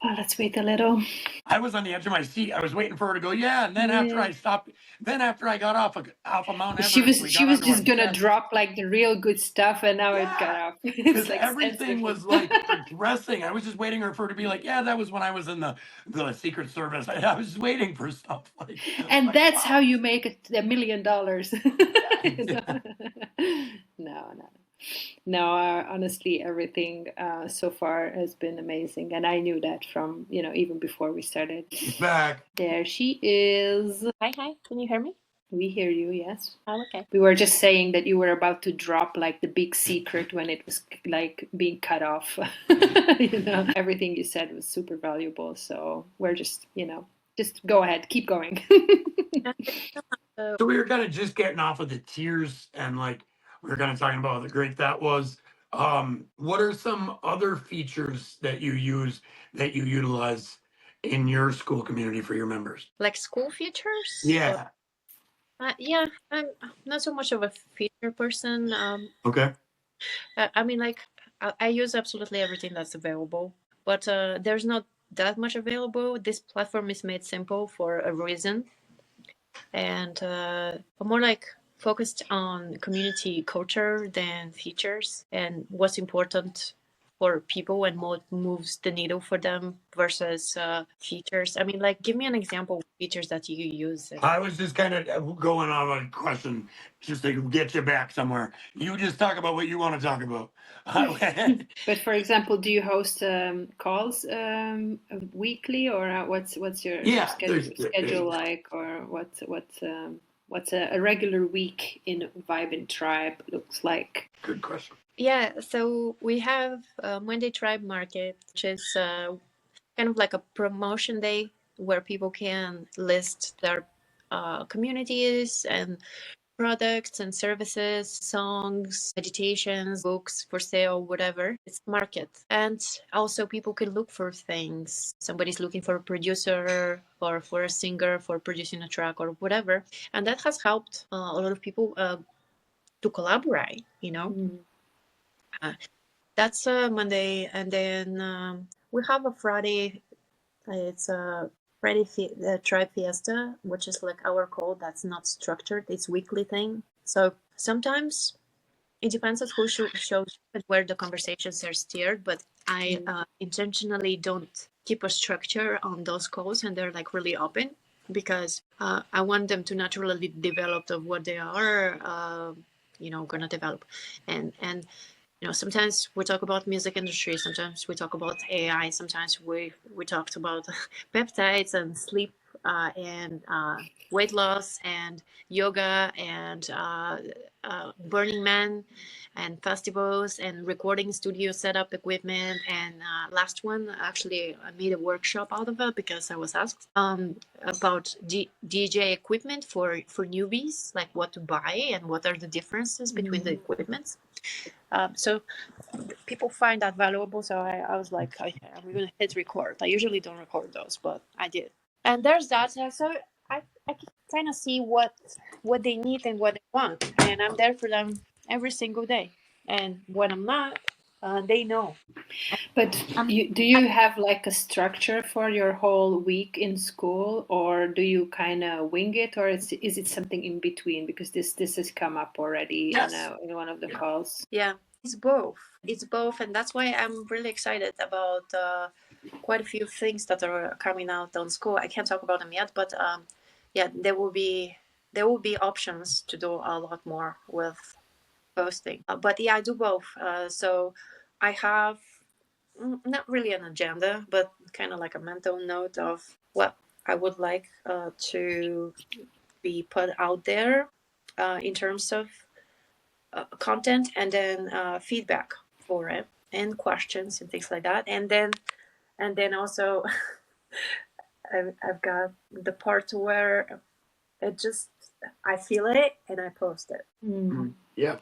Oh, let's wait a little. I was on the edge of my seat. I was waiting for her to go, yeah. And then after I stopped, then after I got off of Mount Everest, we She got was onto our just gonna jet. drop like the real good stuff, and now it got off. It's Because like everything censorship. was like progressing. I was just waiting for her to be like, yeah, that was when I was in the Secret Service. I was just waiting for stuff like. And like, that's wow. how you make $1 million. No, honestly, everything so far has been amazing, and I knew that from even before we started. She's back. There she is. Hi, can you hear me? We hear you, yes. Oh, okay. We were just saying that you were about to drop like the big secret when it was like being cut off. Everything you said was super valuable. So we're just go ahead, keep going. So we were kind of just getting off of the tiers, and like we were kind of talking about how great that was. What are some other features that you utilize in your Skool community for your members? Like Skool features? Yeah. Yeah, I'm not so much of a feature person. Okay. I mean, like, I use absolutely everything that's available, but there's not that much available. This platform is made simple for a reason, and I'm more like focused on community culture than features and what's important for people and what moves the needle for them versus features. I mean, like, give me an example of features that you use. I was just kind of going on a question just to get you back somewhere. You just talk about what you want to talk about. But for example, do you host calls weekly, or what's your schedule like, or what's a regular week in V1B1N Tribe looks like? Good question. Yeah, so we have Monday Tribe Market, which is kind of like a promotion day where people can list their communities and products and services, songs, meditations, books for sale, whatever. It's market. And also people can look for things. Somebody's looking for a producer or for a singer for producing a track or whatever. And that has helped a lot of people to collaborate, That's Monday. And then we have a Friday. It's a Friday Tribe Fiesta, which is like our call that's not structured. It's weekly thing. So sometimes it depends on who shows and where the conversations are steered. But I intentionally don't keep a structure on those calls, and they're like really open because I want them to naturally develop of what they are, gonna develop, and sometimes we talk about music industry, sometimes we talk about AI, sometimes we talked about peptides and sleep and weight loss and yoga and Burning Man and festivals and recording studio setup equipment. And last one, actually, I made a workshop out of it because I was asked about DJ equipment for newbies, like what to buy and what are the differences between the equipments. So people find that valuable. So I was like, okay, I'm going to hit record. I usually don't record those, but I did. And there's that. So I can kind of see what they need and what they want. And I'm there for them every single day. And when I'm not, they know. But do you have like a structure for your whole week in Skool, or do you kind of wing it, or is it something in between? Because this has come up already in one of the calls. Yeah, it's both. It's both, and that's why I'm really excited about quite a few things that are coming out on Skool. I can't talk about them yet, but yeah, there will be options to do a lot more with posting. But yeah, I do both. So I have not really an agenda, but kind of like a mental note of what I would like to be put out there in terms of content, and then feedback for it and questions and things like that. And then also I've got the part where it just I feel it and I post it. Yeah.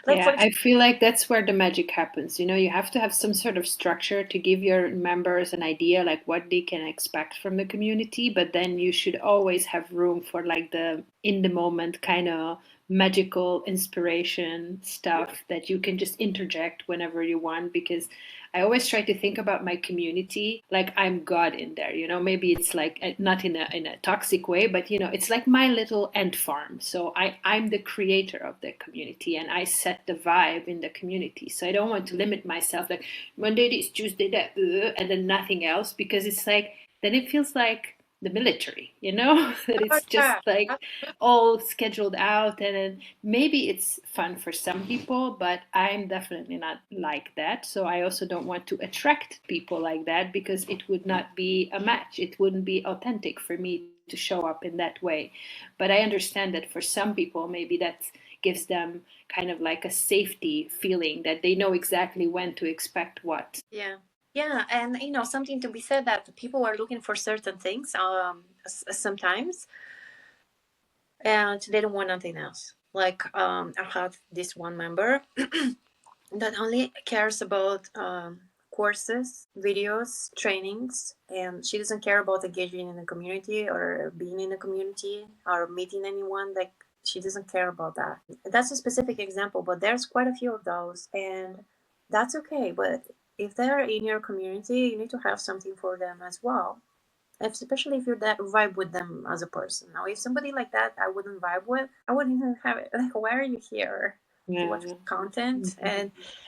Like, Yeah, I feel like that's where the magic happens. You know, you have to have some sort of structure to give your members an idea like what they can expect from the community, but then you should always have room for like the in the moment kind of magical inspiration stuff that you can just interject whenever you want, because I always try to think about my community like I'm God in there. You know, maybe it's like not in a toxic way, but you know, it's like my little ant farm. So I'm the creator of the community and I set the vibe in the community. So I don't want to limit myself like Monday this, Tuesday that, and then nothing else, because it's like then it feels like the military, you know, that it's just like all scheduled out, and then maybe it's fun for some people, but I'm definitely not like that. So I also don't want to attract people like that, because it would not be a match. It wouldn't be authentic for me to show up in that way. But I understand that for some people, maybe that gives them kind of like a safety feeling that they know exactly when to expect what. Yeah, and you know, something to be said that people are looking for certain things sometimes, and they don't want nothing else. Like I have this one member that only cares about courses, videos, trainings, and she doesn't care about engaging in the community or being in the community or meeting anyone. Like, she doesn't care about that. That's a specific example, but there's quite a few of those, and that's okay. But if they're in your community, you need to have something for them as well, especially if you're that vibe with them as a person. Now, if somebody like that I wouldn't vibe with, I wouldn't even have it. Like, why are you here? To watch content,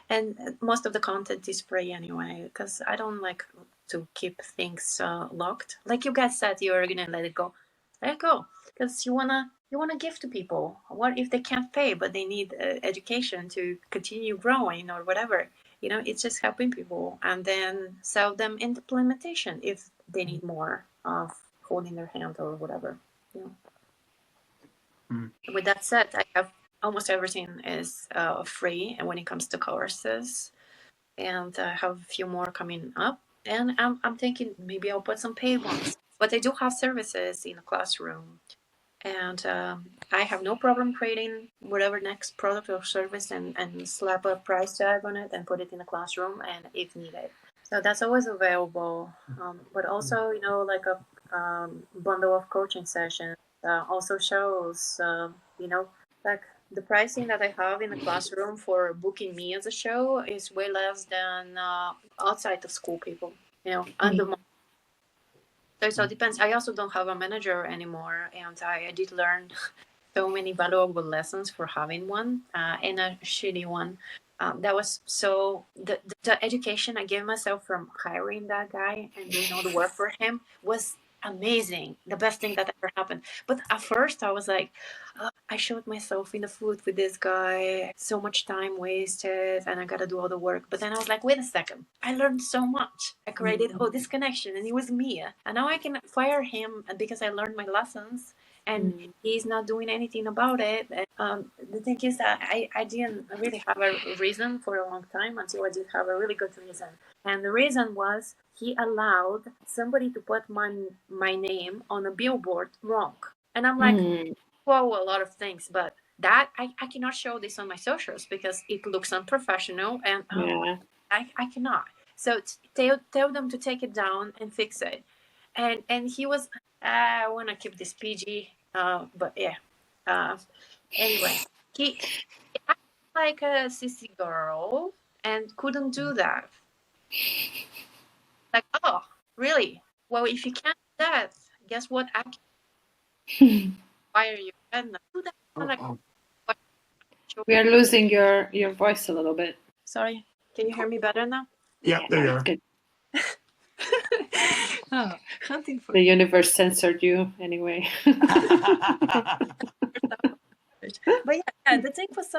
and most of the content is free anyway, because I don't like to keep things locked. Like you guys said, you're gonna let it go, because you wanna give to people. What if they can't pay but they need education to continue growing or whatever? You know, it's just helping people, and then sell them implementation if they need more of holding their hand or whatever. You know. With that said, I have almost everything is free, and when it comes to courses, and I have a few more coming up, and I'm thinking maybe I'll put some paid ones, but I do have services in the classroom, and I have no problem creating whatever next product or service and slap a price tag on it and put it in the classroom and if needed. So that's always available, but also, you know, like a bundle of coaching sessions also shows, you know, like the pricing that I have in the classroom for booking me as a show is way less than outside of school people, you know, under. So it depends. I also don't have a manager anymore, and I did learn so many valuable lessons for having one and a shitty one. That was so the education I gave myself from hiring that guy and doing all the work for him was amazing. The best thing that ever happened. But at first I was like, I showed myself in the food with this guy, so much time wasted, and I gotta do all the work. But then I was like, wait a second, I learned so much. I created all this connection, and it was me. And now I can fire him because I learned my lessons, and he's not doing anything about it. The thing is that I didn't really have a reason for a long time until I did have a really good reason. And the reason was he allowed somebody to put my name on a billboard wrong. And I'm like, well, a lot of things, but that I cannot show this on my socials because it looks unprofessional, and I cannot. So tell them to take it down and fix it. And he was, I want to keep this PG, but yeah. Anyway, he acted like a sissy girl and couldn't do that. Like, oh, really? Well, if you can't do that, guess what? I can fire you. And do that. Like, we are losing your voice a little bit. Sorry, can you hear me better now? Yeah, there you are. Good. Hunting for The universe censored you anyway. But yeah, the thing was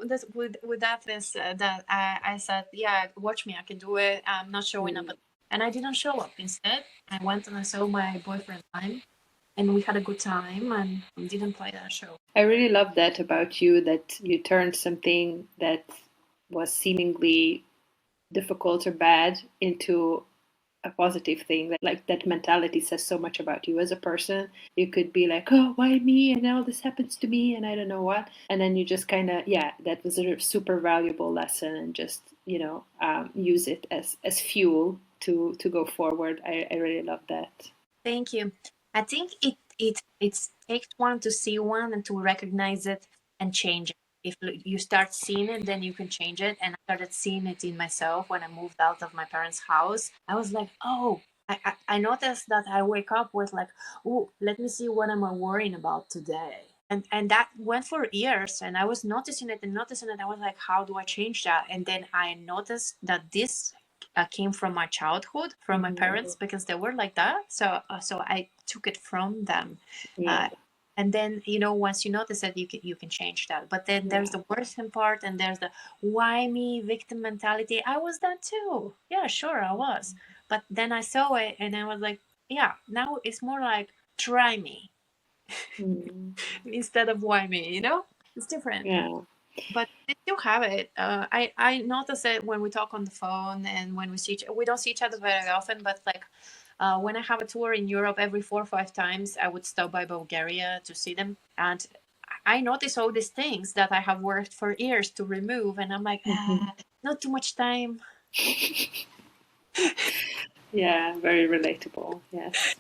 this, with that is that I said, yeah, watch me, I can do it. I'm not showing up, and I didn't show up. Instead, I went and I saw my boyfriend time, and we had a good time, and didn't play that show. I really love that about you, that you turned something that was seemingly difficult or bad into a positive thing. Like that mentality says so much about you as a person. You could be like, oh, why me? And all this happens to me, and I don't know what. And then you just kind of, yeah, that was a super valuable lesson, and just, use it as fuel to go forward. I really love that. Thank you. I think it takes one to see one and to recognize it and change it. If you start seeing it, then you can change it. And I started seeing it in myself when I moved out of my parents' house. I was like, oh, I noticed that I wake up with like, oh, let me see what am I worrying about today. And that went for years, and I was noticing it and noticing it. I was like, how do I change that? And then I noticed that this came from my childhood, from my parents, because they were like that. So I took it from them. Yeah. And then, once you notice it, you can change that. But then there's the worsen part, and there's the why me victim mentality. I was that too. Yeah, sure, I was. But then I saw it, and I was like, yeah, now it's more like try me instead of why me. It's different. Yeah. But they still have it. I notice it when we talk on the phone, and when we don't see each other very often, but like when I have a tour in Europe every 4 or 5 times, I would stop by Bulgaria to see them. And I notice all these things that I have worked for years to remove. And I'm like, not too much time. Yeah, very relatable. Yes.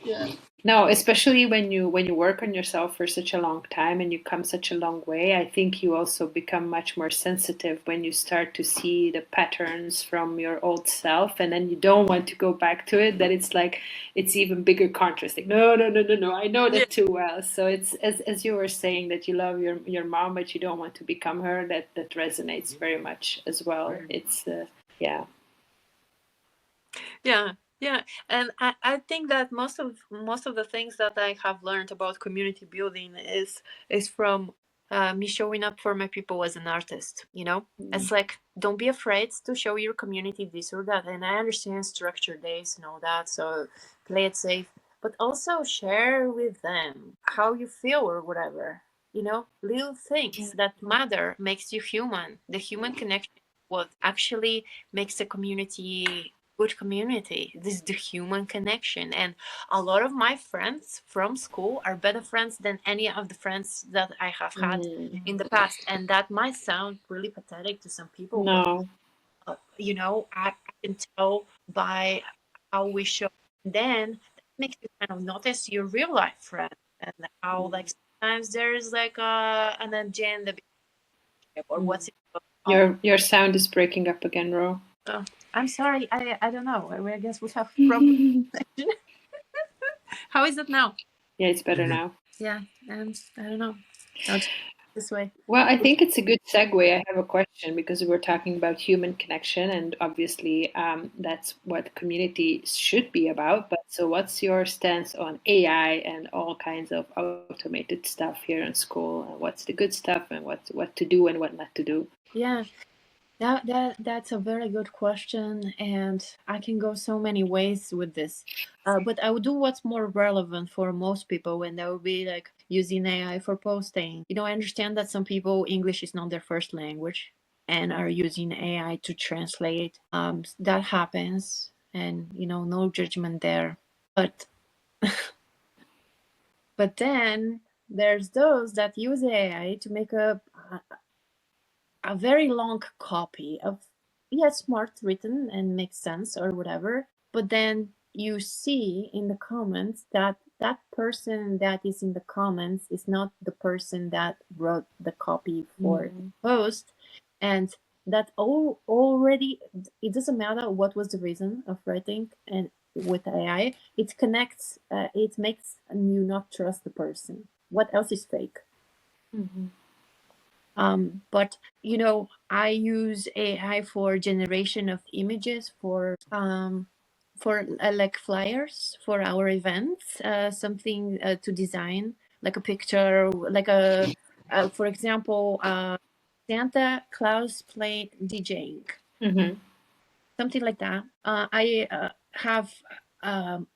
Yeah. No, especially when you work on yourself for such a long time and you come such a long way, I think you also become much more sensitive when you start to see the patterns from your old self, and then you don't want to go back to it. That it's like it's even bigger contrast. Like, no, I know that too well. So it's as you were saying that you love your mom, but you don't want to become her. That resonates very much as well. It's yeah. Yeah, and I think that most of the things that I have learned about community building is from me showing up for my people as an artist. It's like, don't be afraid to show your community this or that. And I understand structured days and all that, so play it safe, but also share with them how you feel or whatever. Little things that matter makes you human. The human connection, what actually makes a community good community. This is the human connection. And a lot of my friends from school are better friends than any of the friends that I have had in the past. And that might sound really pathetic to some people. No. But, I can tell by how we show. And then that makes you kind of notice your real life friends, and how like sometimes there's like an agenda or what's Your sound is breaking up again, Ro. Oh, I'm sorry. I don't know. I guess we have problem. How is it now? Yeah, it's better now. Yeah, and I don't know. I'll just this way. Well, I think it's a good segue. I have a question because we're talking about human connection, and obviously that's what community should be about. But so, what's your stance on AI and all kinds of automated stuff here in Skool? And what's the good stuff, and what to do and what not to do? Yeah, that's a very good question, and I can go so many ways with this. But I would do what's more relevant for most people, and that would be like using AI for posting. I understand that some people English is not their first language and are using AI to translate. That happens, and no judgment there. But but then there's those that use AI to make a very long copy of, smart written and makes sense or whatever, but then you see in the comments that that person that is in the comments is not the person that wrote the copy for the post, and that already, it doesn't matter what was the reason of writing, and with AI it connects, it makes you not trust the person. What else is fake? But I use AI for generation of images for like flyers for our events, something to design, like a picture, like a for example, Santa Claus played DJing, something like that. I have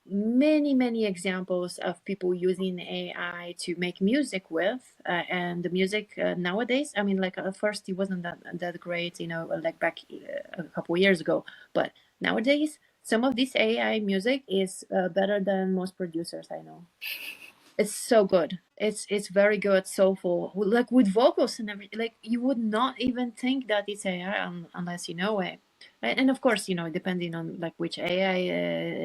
many examples of people using AI to make music with, and the music nowadays, I mean, like at first it wasn't that great, like back a couple years ago, but nowadays, some of this AI music is better than most producers I know. It's so good. It's very good, soulful, like with vocals and everything. Like you would not even think that it's AI unless you know it. And of course, depending on like which AI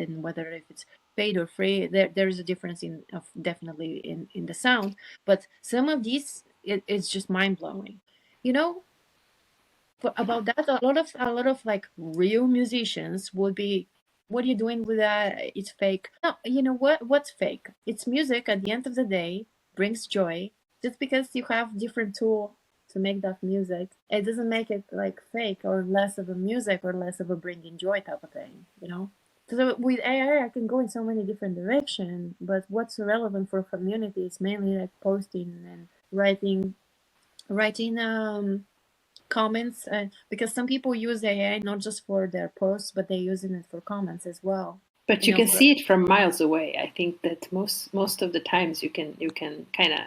and whether if it's paid or free, there is a difference in of definitely in the sound. But some of these, it's just mind blowing. You know, about that, a lot of like real musicians would be, what are you doing with that? It's fake. No, you know what's fake? It's music. At the end of the day, brings joy. Just because you have different tool to make that music, it doesn't make it like fake or less of a music or less of a bringing joy type of thing. So with AI, I can go in so many different directions, but what's relevant for community is mainly like posting and writing comments, because some people use AI not just for their posts, but they're using it for comments as well. But you can for see it from miles away. I think that most of the times you can kind of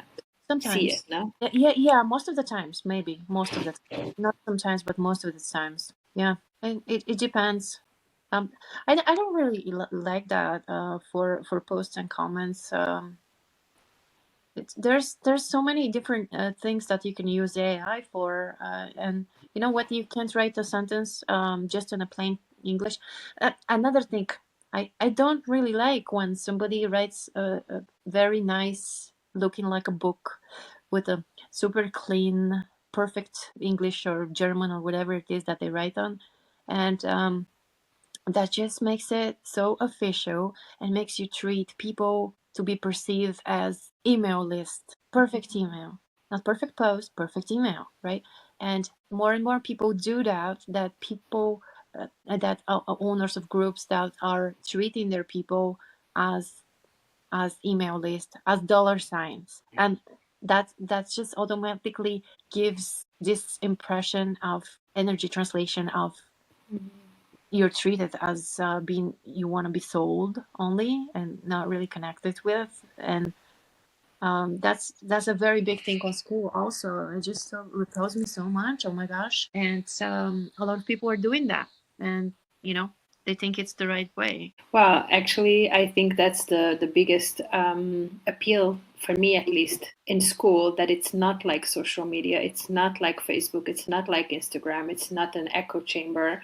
see it, sometimes. no? Yeah, most of the times, maybe most of the time. Not sometimes, but most of the times. Yeah, and it depends. I don't really like that for posts and comments. There's so many different things that you can use AI for, and you know what, you can't write a sentence just in a plain English. Another thing, I don't really like when somebody writes a very nice looking like a book with a super clean perfect English or German or whatever it is that they write on, and that just makes it so official and makes you treat people to be perceived as email list, perfect email, not perfect post, perfect email, right? And more people do that people that owners of groups that are treating their people as email list, as dollar signs, and that just automatically gives this impression of energy translation of you're treated as being, you want to be sold only and not really connected with, and that's a very big thing on Skool also. It just repels me so much, oh my gosh. And a lot of people are doing that, and they think it's the right way. Well, actually, I think that's the biggest appeal for me, at least in Skool, that it's not like social media, it's not like Facebook, it's not like Instagram, it's not an echo chamber.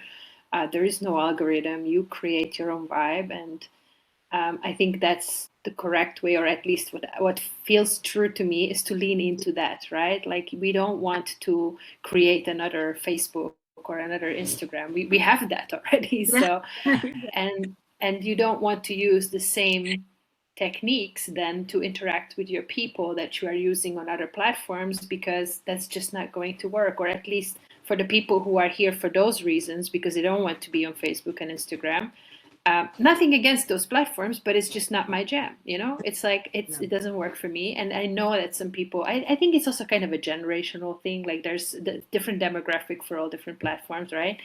There is no algorithm. You create your own vibe, and I think that's the correct way, or at least what feels true to me is to lean into that, right? Like we don't want to create another Facebook or another Instagram. We have that already. So and you don't want to use the same techniques then to interact with your people that you are using on other platforms, because that's just not going to work, or at least for the people who are here for those reasons, because they don't want to be on Facebook and Instagram. Nothing against those platforms, but it's just not my jam. It's like it doesn't work for me. And I know that some people, I think it's also kind of a generational thing. Like there's the different demographic for all different platforms, right?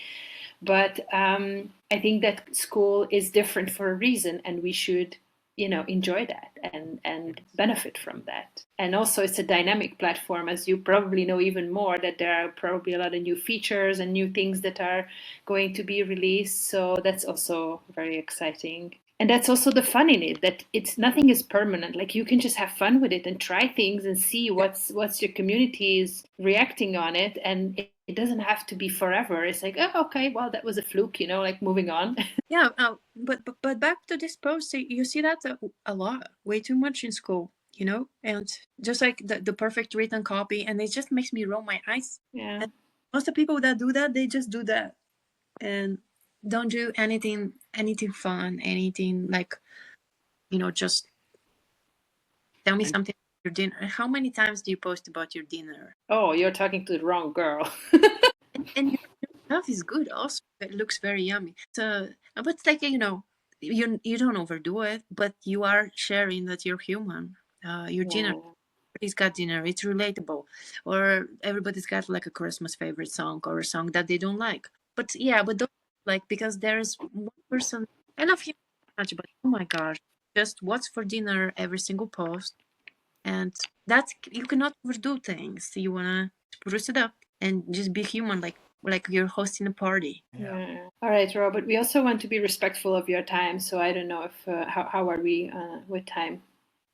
But I think that Skool is different for a reason, and we should enjoy that and benefit from that. And also it's a dynamic platform, as you probably know even more, that there are probably a lot of new features and new things that are going to be released. So that's also very exciting. And that's also the fun in it, that it's nothing is permanent. Like you can just have fun with it and try things and see what's your community is reacting on it. And it doesn't have to be forever. It's like, oh, okay, well, that was a fluke, like moving on. Yeah, but back to this post, you see that a lot, way too much in Skool, and just like the perfect written copy, and it just makes me roll my eyes. Yeah. And most of the people that do that, they just do that and don't do anything fun, anything like, just tell me something about your dinner. How many times do you post about your dinner? Oh, you're talking to the wrong girl. And your stuff is good also. It looks very yummy. So, but it's like, you don't overdo it, but you are sharing that you're human. Your dinner, everybody's got dinner. It's relatable, or everybody's got like a Christmas favorite song or a song that they don't like. But yeah, but don't like, because there's one person. I love him much, but oh my gosh, just what's for dinner every single post, and that's, you cannot overdo things. You wanna spruce it up and just be human, like you're hosting a party. Yeah. All right, Robert. We also want to be respectful of your time, so I don't know if how are we with time?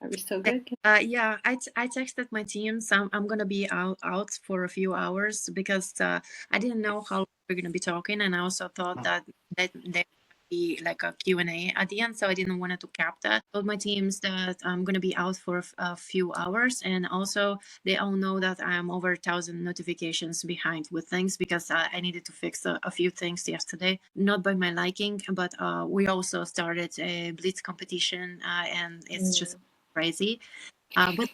Are we still good? Yeah, I texted my team. So I'm gonna be out for a few hours because I didn't know how long we're gonna be talking, and I also thought that there would be like a Q&A at the end, so I didn't want to cap that. Told my teams that I'm gonna be out for a few hours, and also they all know that I'm over 1,000 notifications behind with things because I needed to fix a few things yesterday, not by my liking, but we also started a blitz competition, and it's just crazy. But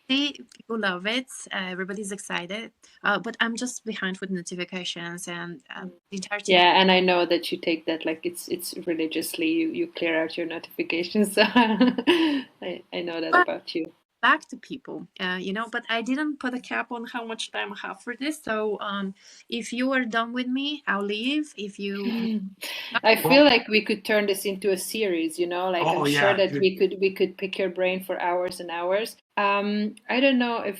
see, people love it. Everybody's excited. But I'm just behind with notifications and the entire team. Yeah, and I know that you take that like it's religiously. You clear out your notifications. So I know that about you. Back to people, but I didn't put a cap on how much time I have for this. So if you are done with me, I'll leave. If you, I feel like we could turn this into a series, like I'm sure yeah, that we could pick your brain for hours and hours. I don't know if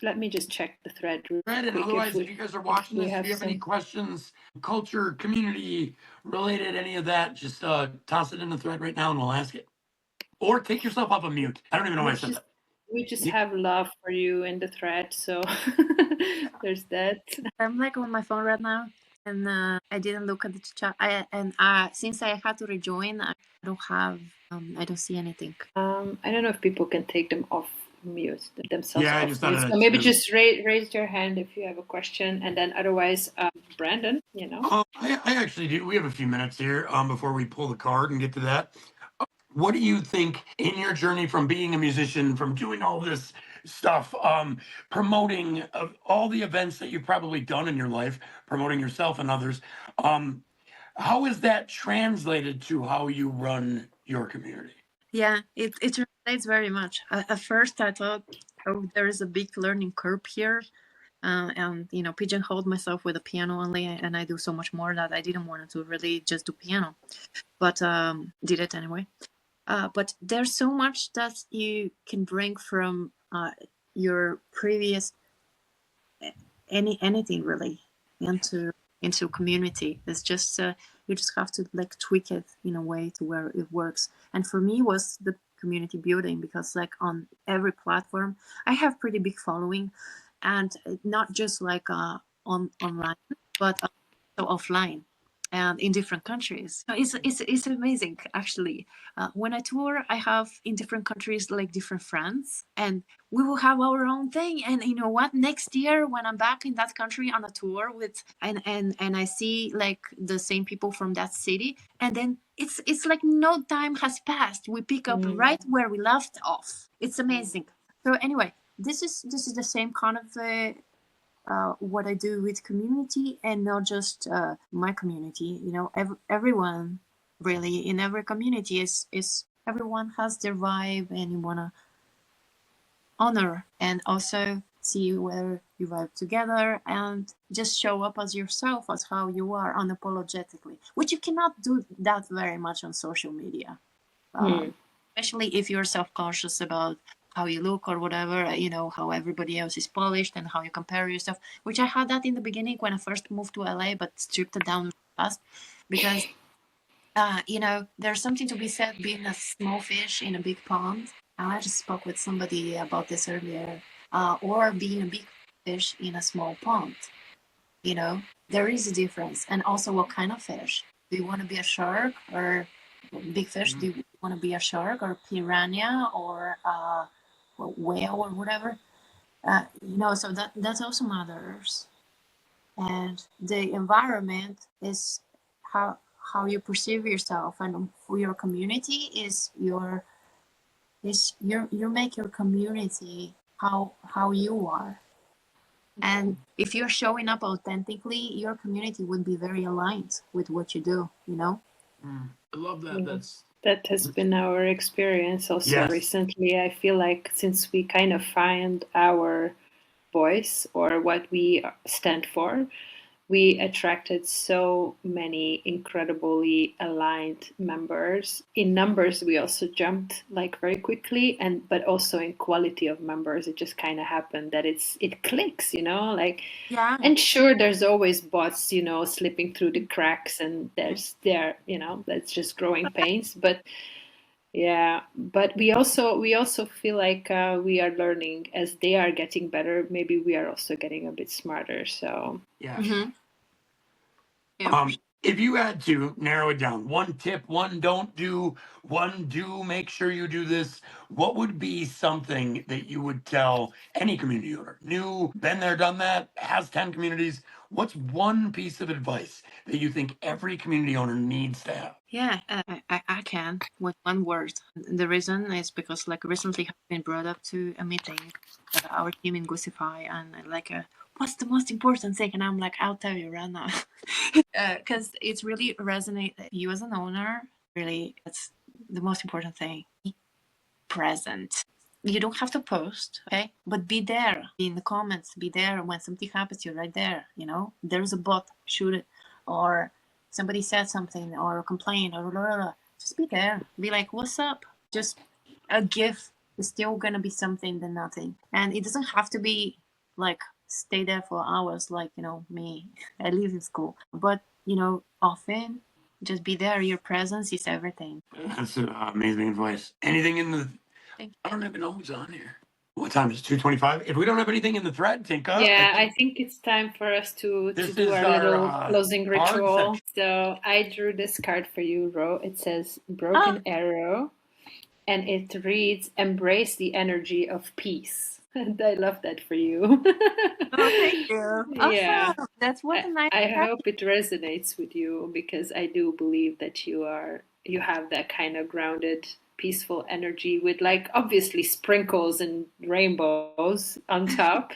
let me just check the thread real Right, and quick otherwise, if you guys are watching this, if you have any some. questions, culture, community related, any of that, just toss it in the thread right now and we'll ask it. Or take yourself off of mute. I don't even know why I said that. We just have love for you in the thread, so there's that. I'm like on my phone right now, and I didn't look at the chat. Since I had to rejoin, I don't have, I don't see anything. I don't know if people can take them off mute themselves. Yeah, I off just mute. thought of So that maybe too. just raise your hand if you have a question, and then otherwise, Brandon, I actually do. We have a few minutes here before we pull the card and get to that. What do you think in your journey from being a musician, from doing all this stuff, promoting all the events that you've probably done in your life, promoting yourself and others? How is that translated to how you run your community? Yeah, it translates very much. At first, I thought, oh, there is a big learning curve here. And pigeonholed myself with a piano only, and I do so much more that I didn't want to really just do piano, but did it anyway. But there's so much that you can bring from your previous anything really into community. It's just you just have to like tweak it in a way to where it works. And for me was the community building, because like on every platform I have pretty big following, and not just like online, but also offline and in different countries. So it's amazing actually. When I tour, I have in different countries like different friends, and we will have our own thing. And you know what? Next year when I'm back in that country on a tour with and I see like the same people from that city, and then it's like no time has passed. We pick up right where we left off. It's amazing. So anyway, this is the same kind of what I do with community, and not just my community. Everyone really in every community is everyone has their vibe, and you wanna honor and also see where you vibe together, and just show up as yourself, as how you are, unapologetically, which you cannot do that very much on social media, especially if you're self-conscious about how you look or whatever, how everybody else is polished and how you compare yourself, which I had that in the beginning when I first moved to LA, but stripped it down fast because there's something to be said being a small fish in a big pond. I just spoke with somebody about this earlier, or being a big fish in a small pond. There is a difference. And also, what kind of fish? Do you want to be a shark or big fish? Do you want to be a shark or piranha or whale or whatever? So that also matters. And the environment is how you perceive yourself, and for your community you make your community how you are. And if you're showing up authentically, your community would be very aligned with what you do. I love that. That has been our experience also recently. I feel like since we kind of find our voice or what we stand for, we attracted so many incredibly aligned members. In numbers, we also jumped like very quickly, but also in quality of members, it just kind of happened that it clicks, like. Yeah. And sure, there's always bots, slipping through the cracks, and that's just growing pains. But yeah, but we also feel like we are learning as they are getting better. Maybe we are also getting a bit smarter. So Yeah. Mm-hmm. Yeah. If you had to narrow it down, one tip, one don't do, one do, make sure you do this, what would be something that you would tell any community owner? New, been there, done that, has 10 communities. What's one piece of advice that you think every community owner needs to have? Yeah, I can with one word. The reason is because like recently have been brought up to a meeting, our team in Gusify, and like what's the most important thing? And I'm like, I'll tell you right now, because it's really resonate. You as an owner, really, it's the most important thing. Be present. You don't have to post, okay? But be there. Be in the comments. Be there when something happens. You're right there. There's a bot. Shoot it, or somebody said something or complained or blah, blah, blah. Just be there. Be like, what's up? Just a gift is still gonna be something than nothing. And it doesn't have to be like stay there for hours like, me. I live in school. But, often just be there. Your presence is everything. That's amazing advice. Anything in the... Thank you. I don't even know who's on here. What time is it? 2:25? If we don't have anything in the thread, Dinka, yeah, I think it's time for us to This do is our our, little closing card ritual. section. So I drew this card for you, Ro. It says Broken Arrow, and it reads, "Embrace the energy of peace." And I love that for you. Oh, thank you. Yeah. Awesome. That's what a nice I card. hope it resonates with you, because I do believe that you have that kind of grounded, peaceful energy with like obviously sprinkles and rainbows on top,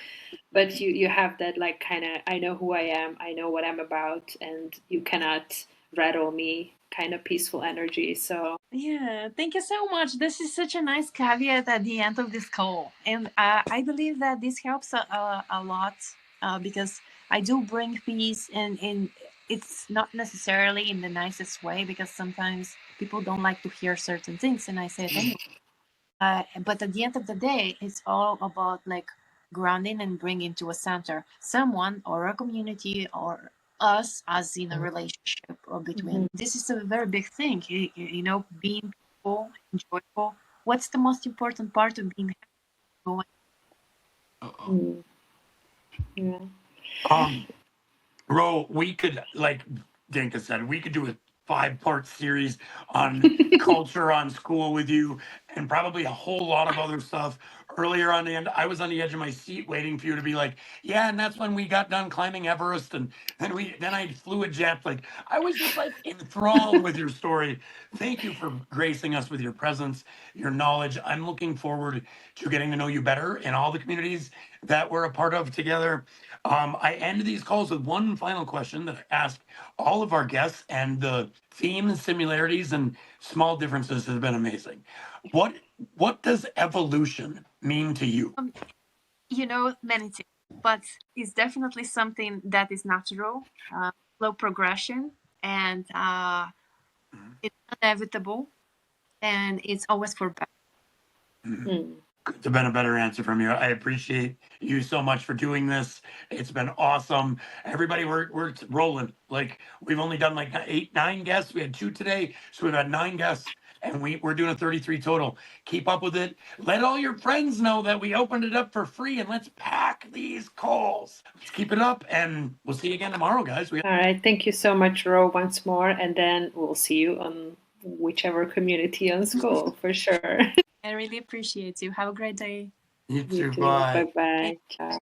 but you have that like kind of, I know who I am, I know what I'm about, and you cannot rattle me kind of peaceful energy. So Yeah, thank you so much. This is such a nice caveat at the end of this call. And I believe that this helps a lot because I do bring peace, and it's not necessarily in the nicest way because sometimes people don't like to hear certain things. And I say it anyway. But at the end of the day, it's all about like grounding and bringing to a center someone or a community or us as in a relationship or between. This is a very big thing, being peaceful, enjoyable. What's the most important part of being happy? yeah. Ro, we could, like Dinka said, we could do a 5-part series on culture on Skool with you, and probably a whole lot of other stuff. Earlier on the end, I was on the edge of my seat waiting for you to be like, yeah, and that's when we got done climbing Everest, and then I flew a jet. Like, I was just like enthralled with your story. Thank you for gracing us with your presence, your knowledge. I'm looking forward to getting to know you better in all the communities that we're a part of together. I end these calls with one final question that I ask all of our guests, and the themes, similarities, and small differences has been amazing. What does evolution mean to you? Many things, but it's definitely something that is natural, slow progression, and it's inevitable, and it's always for better. Couldn't have been a better answer from you. I appreciate you so much for doing this. It's been awesome. Everybody, we're rolling. Like, we've only done like 8, 9 guests. We had 2 today, so we've had 9 guests, and we're doing a 33 total. Keep up with it. Let all your friends know that we opened it up for free, and let's pack these calls. Let's keep it up, and we'll see you again tomorrow, guys. All right. Thank you so much, Ro, once more, and then we'll see you on whichever community on Skool for sure. I really appreciate you. Have a great day. You too. You too. Bye. Bye-bye. Ciao.